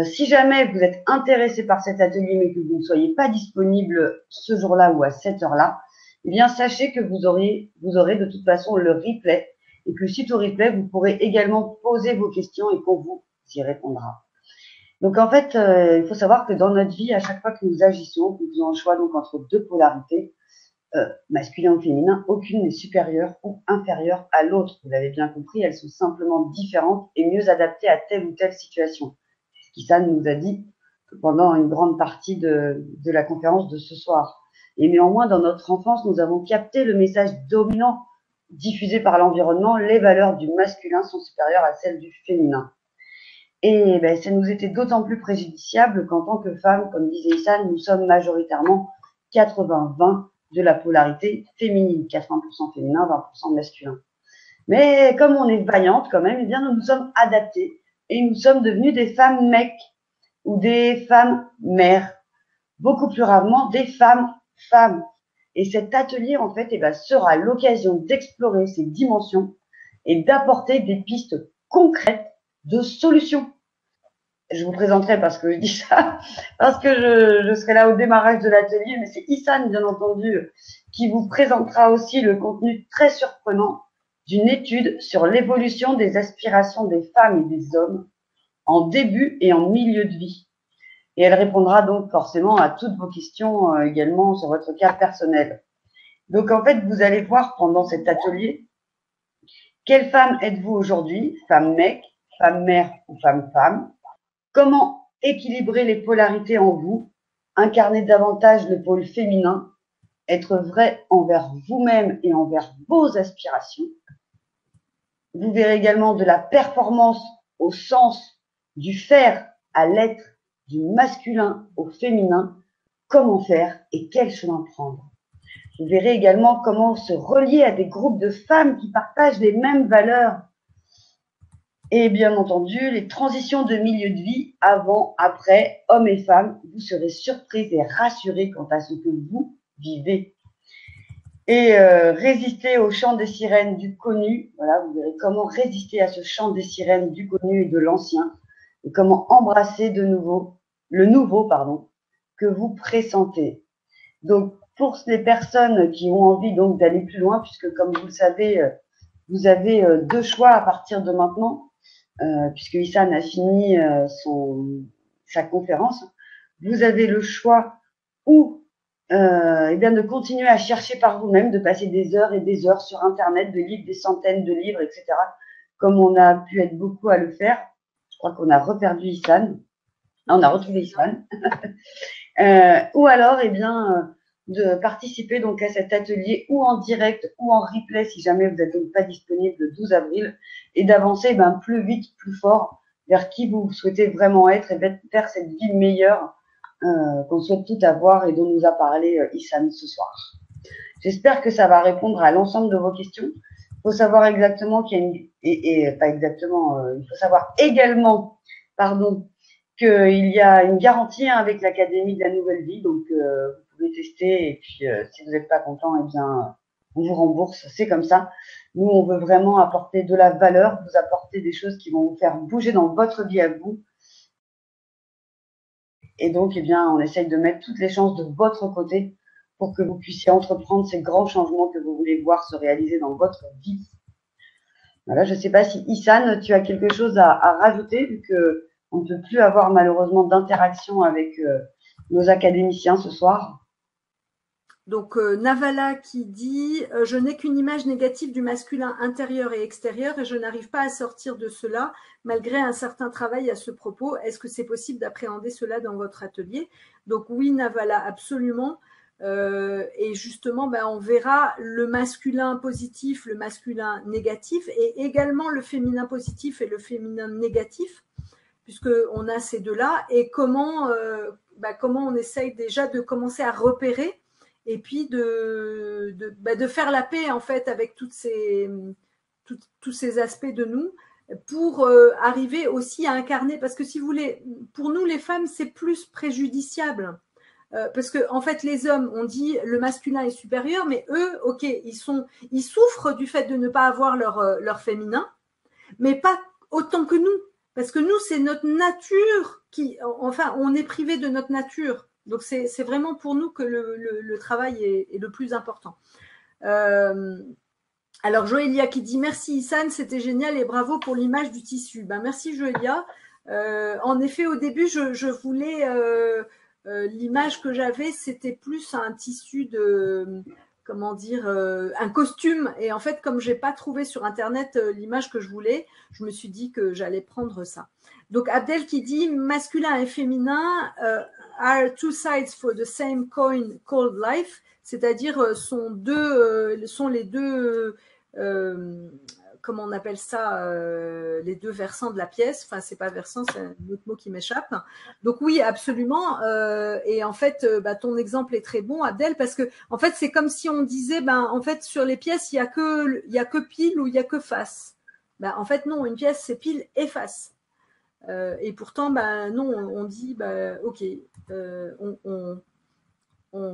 Si jamais vous êtes intéressé par cet atelier mais que vous ne soyez pas disponible ce jour-là ou à cette heure-là, eh bien sachez que vous aurez de toute façon le replay et que suite au replay, vous pourrez également poser vos questions et qu'on vous y répondra. Donc en fait, il faut savoir que dans notre vie, à chaque fois que nous agissons, nous faisons un choix donc entre deux polarités, masculin ou féminin, aucune n'est supérieure ou inférieure à l'autre. Vous l'avez bien compris, elles sont simplement différentes et mieux adaptées à telle ou telle situation. C'est ce qu'Issane nous a dit pendant une grande partie de la conférence de ce soir. Et néanmoins, dans notre enfance, nous avons capté le message dominant diffusé par l'environnement, les valeurs du masculin sont supérieures à celles du féminin. Et ben, ça nous était d'autant plus préjudiciable qu'en tant que femmes, comme disait Issa, nous sommes majoritairement 80-20 de la polarité féminine, 80% féminin, 20% masculin. Mais comme on est vaillantes quand même, eh bien nous nous sommes adaptés et nous sommes devenus des femmes mecs ou des femmes mères, beaucoup plus rarement des femmes femmes. Et cet atelier, en fait, eh ben, sera l'occasion d'explorer ces dimensions et d'apporter des pistes concrètes de solutions. Je vous présenterai parce que je dis ça, parce que je serai là au démarrage de l'atelier, mais c'est Issane, bien entendu, qui vous présentera aussi le contenu très surprenant d'une étude sur l'évolution des aspirations des femmes et des hommes en début et en milieu de vie. Et elle répondra donc forcément à toutes vos questions également sur votre cas personnel. Donc en fait, vous allez voir pendant cet atelier quelle femme êtes-vous aujourd'hui, femme mec, femme mère ou femme femme. Comment équilibrer les polarités en vous, incarner davantage le pôle féminin, être vrai envers vous-même et envers vos aspirations. Vous verrez également de la performance au sens du faire à l'être, du masculin au féminin, comment faire et quel chemin prendre. Vous verrez également comment se relier à des groupes de femmes qui partagent les mêmes valeurs. Et bien entendu, les transitions de milieu de vie, avant, après, hommes et femmes, vous serez surpris et rassurés quant à ce que vous vivez. Et résister au chant des sirènes du connu, voilà, vous verrez comment résister à ce chant des sirènes du connu et de l'ancien, et comment embrasser de nouveau, le nouveau, que vous pressentez. Donc, pour les personnes qui ont envie donc d'aller plus loin, puisque comme vous le savez, vous avez deux choix à partir de maintenant, puisque Issane a fini sa conférence, vous avez le choix ou eh bien de continuer à chercher par vous-même, de passer des heures et des heures sur Internet, de lire des centaines de livres, etc., comme on a pu être beaucoup à le faire. Je crois qu'on a reperdu Issane. On a retrouvé Issane. Ou alors, eh bien, de participer donc à cet atelier ou en direct ou en replay si jamais vous n'êtes donc pas disponible le 12 avril et d'avancer plus vite, plus fort vers qui vous souhaitez vraiment être et vers cette vie meilleure qu'on souhaite tout avoir et dont nous a parlé Issane ce soir. J'espère que ça va répondre à l'ensemble de vos questions. Il faut savoir exactement qu'il y a une... pas exactement, il faut savoir également, qu'il y a une garantie avec l'Académie de la Nouvelle Vie, donc vous pouvez tester et puis si vous n'êtes pas content, eh bien on vous rembourse, c'est comme ça. Nous, on veut vraiment apporter de la valeur, vous apporter des choses qui vont vous faire bouger dans votre vie à vous. Et donc, eh bien, on essaye de mettre toutes les chances de votre côté pour que vous puissiez entreprendre ces grands changements que vous voulez voir se réaliser dans votre vie. Voilà, je ne sais pas si Issane, tu as quelque chose à rajouter, vu que on ne peut plus avoir malheureusement d'interaction avec nos académiciens ce soir. Donc Navala qui dit je n'ai qu'une image négative du masculin intérieur et extérieur et je n'arrive pas à sortir de cela malgré un certain travail à ce propos. Est-ce que c'est possible d'appréhender cela dans votre atelier? Donc oui Navala, absolument. Et justement, on verra le masculin positif, le masculin négatif et également le féminin positif et le féminin négatif, puisqu'on a ces deux-là, et comment on essaye déjà de commencer à repérer et puis de faire la paix en fait avec tous ces aspects de nous pour arriver aussi à incarner, parce que si vous voulez, pour nous les femmes c'est plus préjudiciable parce que en fait les hommes, on dit le masculin est supérieur, mais eux, ok, ils souffrent du fait de ne pas avoir leur féminin, mais pas autant que nous, parce que nous c'est notre nature on est privé de notre nature. Donc c'est vraiment pour nous que le travail est le plus important. Alors Joëlia qui dit merci Issane, c'était génial et bravo pour l'image du tissu. Merci Joëlia. En effet, au début, je voulais l'image que j'avais, c'était plus un tissu de un costume. Et en fait, comme j'ai pas trouvé sur internet l'image que je voulais, je me suis dit que j'allais prendre ça. Donc Abdel qui dit masculin et féminin are two sides for the same coin called life, c'est-à-dire sont les deux comment on appelle ça, les deux versants de la pièce. Enfin, c'est pas versant, c'est un autre mot qui m'échappe. Donc oui, absolument. Et en fait, ton exemple est très bon, Abdel, parce que en fait, c'est comme si on disait, en fait, sur les pièces, il y a que pile ou il y a que face. En fait, non, une pièce, c'est pile et face. Et pourtant, non, on dit, ok,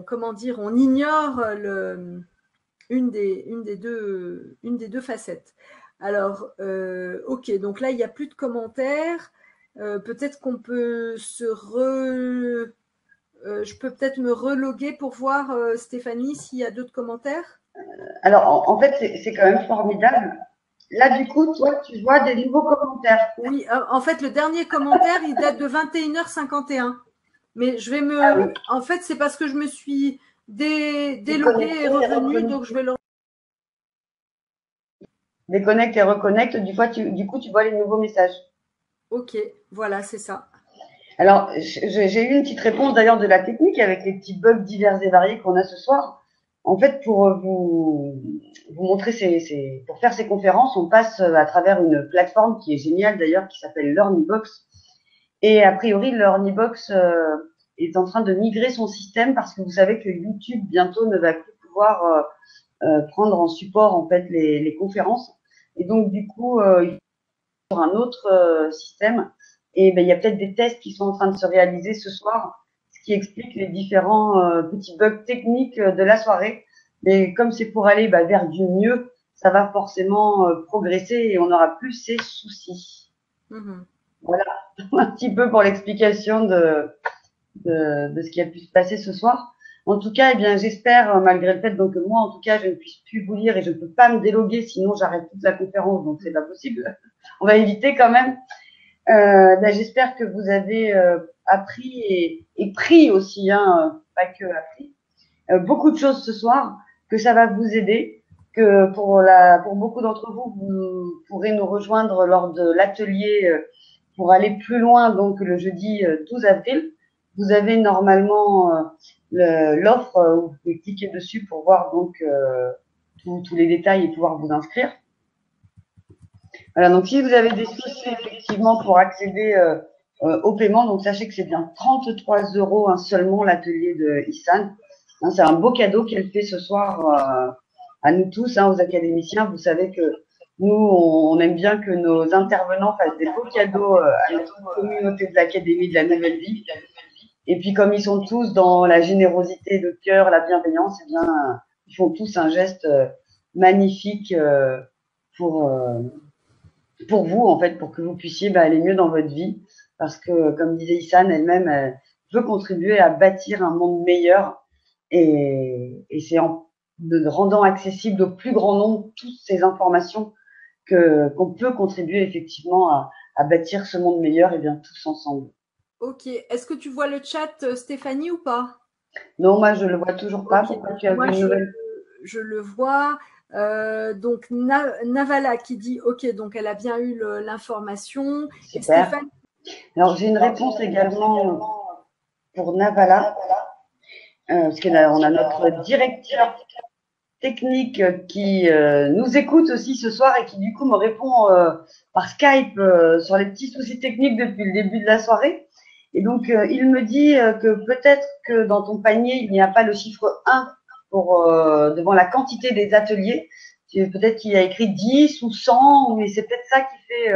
comment dire, on ignore une des deux facettes. Alors, ok, donc là, il n'y a plus de commentaires. Peut-être qu'on peut je peux peut-être me reloguer pour voir, Stéphanie, s'il y a d'autres commentaires. Alors, en fait, c'est quand même formidable. Là, du coup, toi, tu vois des nouveaux commentaires. Oui, en fait, le dernier commentaire, il date de 21h51. Mais je vais Ah oui. En fait, c'est parce que je me suis déloguée et revenue, donc je vais le. Déconnecte et reconnecte. Du coup, tu vois les nouveaux messages. Ok, voilà, c'est ça. Alors, j'ai eu une petite réponse d'ailleurs de la technique avec les petits bugs divers et variés qu'on a ce soir. En fait, pour vous montrer pour faire ces conférences, on passe à travers une plateforme qui est géniale d'ailleurs, qui s'appelle LearnyBox. Et a priori, LearnyBox est en train de migrer son système parce que vous savez que YouTube bientôt ne va plus pouvoir prendre en support en fait les conférences. Et donc du coup, il faut sur un autre système. Et il y a peut-être des tests qui sont en train de se réaliser ce soir, ce qui explique les différents petits bugs techniques de la soirée. Mais comme c'est pour aller vers du mieux, ça va forcément progresser et on n'aura plus ces soucis. Mmh. Voilà un petit peu pour l'explication de ce qui a pu se passer ce soir. En tout cas, j'espère, malgré le fait donc, que moi, en tout cas, je ne puisse plus vous lire et je ne peux pas me déloguer, sinon j'arrête toute la conférence, donc c'est pas possible. On va éviter quand même. J'espère que vous avez appris et pris aussi, pas que appris, beaucoup de choses ce soir, que ça va vous aider, que pour beaucoup d'entre vous, vous pourrez nous rejoindre lors de l'atelier pour aller plus loin, donc le jeudi 12 avril. Vous avez normalement l'offre où vous pouvez cliquer dessus pour voir donc tous les détails et pouvoir vous inscrire. Voilà, donc si vous avez des soucis effectivement pour accéder au paiement, donc sachez que c'est bien 33 € seulement l'atelier de Issan. C'est un beau cadeau qu'elle fait ce soir à nous tous, aux académiciens. Vous savez que nous, on aime bien que nos intervenants fassent des beaux cadeaux à notre communauté de l'Académie de la Nouvelle Vie. Et puis comme ils sont tous dans la générosité de cœur, la bienveillance, ils font tous un geste magnifique pour vous, en fait, pour que vous puissiez aller mieux dans votre vie. Parce que, comme disait Issan elle-même, elle veut contribuer à bâtir un monde meilleur. Et c'est en rendant accessible au plus grand nombre toutes ces informations qu'on peut contribuer effectivement à bâtir ce monde meilleur, et bien tous ensemble. Ok, est-ce que tu vois le chat, Stéphanie, ou pas? Non, moi je le vois toujours pas. Ok, Pourquoi tu as vu moi une nouvelle? je le vois. Donc Navala qui dit ok, donc elle a bien eu l'information. Et Super. Stéphane. Alors j'ai une réponse également pour Navala, parce qu'on a notre directeur technique qui nous écoute aussi ce soir et qui du coup me répond par Skype sur les petits soucis techniques depuis le début de la soirée. Et donc il me dit que peut-être que dans ton panier il n'y a pas le chiffre 1 devant la quantité des ateliers. Peut-être qu'il y a écrit 10 ou 100, mais c'est peut-être ça qui fait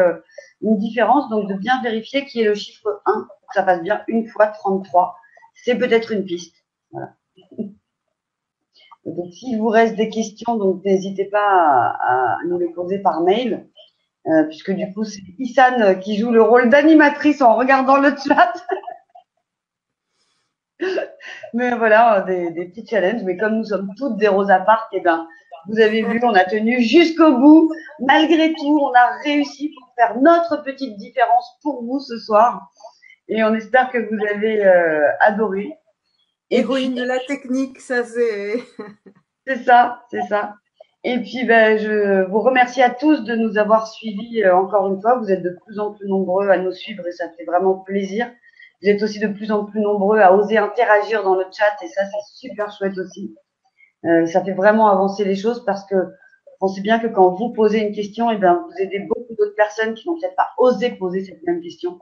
une différence. Donc de bien vérifier qu'il y ait le chiffre 1 pour que ça fasse bien une fois 33. C'est peut-être une piste. Voilà. Donc, s'il vous reste des questions, donc n'hésitez pas à nous les poser par mail, puisque du coup, c'est Issan qui joue le rôle d'animatrice en regardant le chat. Mais voilà, des petits challenges. Mais comme nous sommes toutes des Rosa Parks, vous avez vu, on a tenu jusqu'au bout. Malgré tout, on a réussi pour faire notre petite différence pour vous ce soir. Et on espère que vous avez adoré. Héroïne de la technique, ça c'est. C'est ça, c'est ça. Et puis, je vous remercie à tous de nous avoir suivis encore une fois. Vous êtes de plus en plus nombreux à nous suivre et ça fait vraiment plaisir. Vous êtes aussi de plus en plus nombreux à oser interagir dans le chat et ça, c'est super chouette aussi. Ça fait vraiment avancer les choses parce que pensez bien que quand vous posez une question, eh bien, vous aidez beaucoup d'autres personnes qui n'ont peut-être pas osé poser cette même question.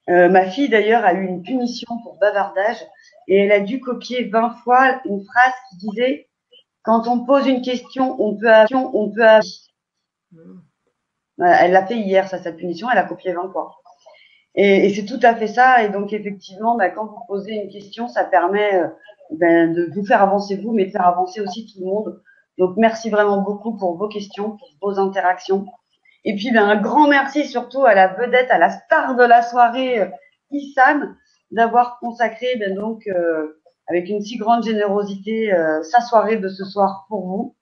Ma fille, d'ailleurs, a eu une punition pour bavardage et elle a dû copier 20 fois une phrase qui disait « Quand on pose une question, on peut agir. » Elle l'a fait hier, ça, sa punition, elle a copié 20 fois. Et c'est tout à fait ça. Et donc, effectivement, quand vous posez une question, ça permet de vous faire avancer vous, mais de faire avancer aussi tout le monde. Donc, merci vraiment beaucoup pour vos questions, pour vos interactions. Et puis, un grand merci surtout à la vedette, à la star de la soirée, Issam, d'avoir consacré, avec une si grande générosité, sa soirée de ce soir pour vous.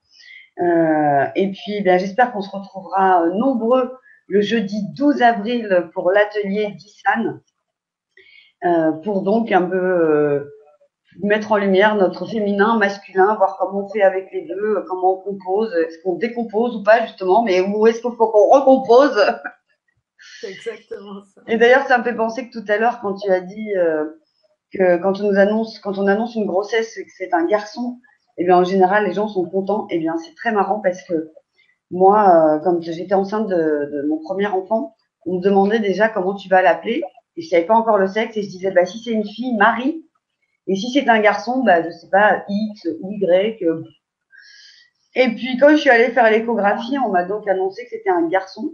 Et puis, j'espère qu'on se retrouvera nombreux le jeudi 12 avril pour l'atelier d'Issan, pour donc un peu mettre en lumière notre féminin, masculin, voir comment on fait avec les deux, comment on compose, est-ce qu'on décompose ou pas justement, mais où est-ce qu'il faut qu'on recompose. C'est exactement ça. Et d'ailleurs, ça me fait penser que tout à l'heure, quand tu as dit que quand on annonce une grossesse et que c'est un garçon, eh bien en général les gens sont contents. Eh bien c'est très marrant parce que moi, quand j'étais enceinte de mon premier enfant, on me demandait déjà comment tu vas l'appeler et je savais pas encore le sexe et je disais si c'est une fille, Marie, et si c'est un garçon, je sais pas, X ou Y. Et puis quand je suis allée faire l'échographie, on m'a donc annoncé que c'était un garçon.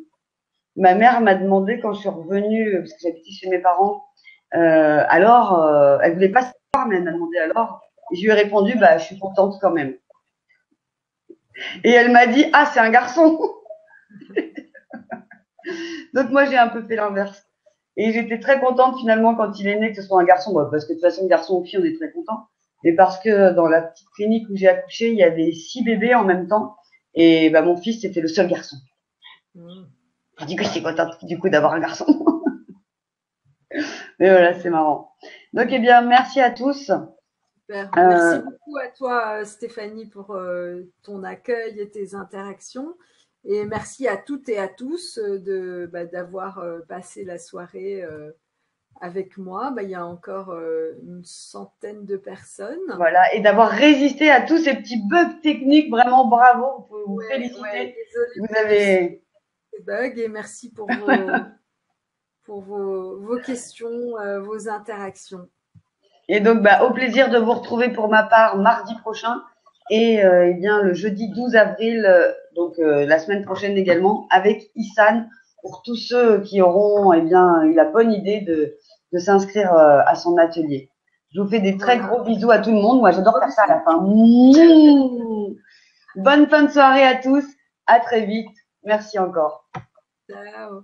Ma mère m'a demandé quand je suis revenue, parce que j'habitais chez mes parents, elle voulait pas savoir, mais elle m'a demandé alors. Et je lui ai répondu, je suis contente quand même. Et elle m'a dit, ah, c'est un garçon. Donc moi, j'ai un peu fait l'inverse. Et j'étais très contente finalement quand il est né que ce soit un garçon, parce que de toute façon, garçon ou fille, on est très content. Mais parce que dans la petite clinique où j'ai accouché, il y avait 6 bébés en même temps. Et mon fils, c'était le seul garçon. Je dis que je suis contente du coup d'avoir un garçon. Mais voilà, c'est marrant. Donc, merci à tous. Super. Merci beaucoup à toi, Stéphanie, pour ton accueil et tes interactions. Et merci à toutes et à tous d'avoir passé la soirée avec moi. Il y a encore une centaine de personnes. Voilà, et d'avoir résisté à tous ces petits bugs techniques. Vraiment, bravo, vous pouvez vous féliciter. Désolée vous avez ces bugs et merci pour vos questions, vos interactions. Et donc, au plaisir de vous retrouver pour ma part mardi prochain et le jeudi 12 avril, la semaine prochaine également, avec Issan, pour tous ceux qui auront eu la bonne idée de s'inscrire à son atelier. Je vous fais des très gros bisous à tout le monde. Moi, j'adore faire ça à la fin. Bonne fin de soirée à tous. À très vite. Merci encore. Ciao.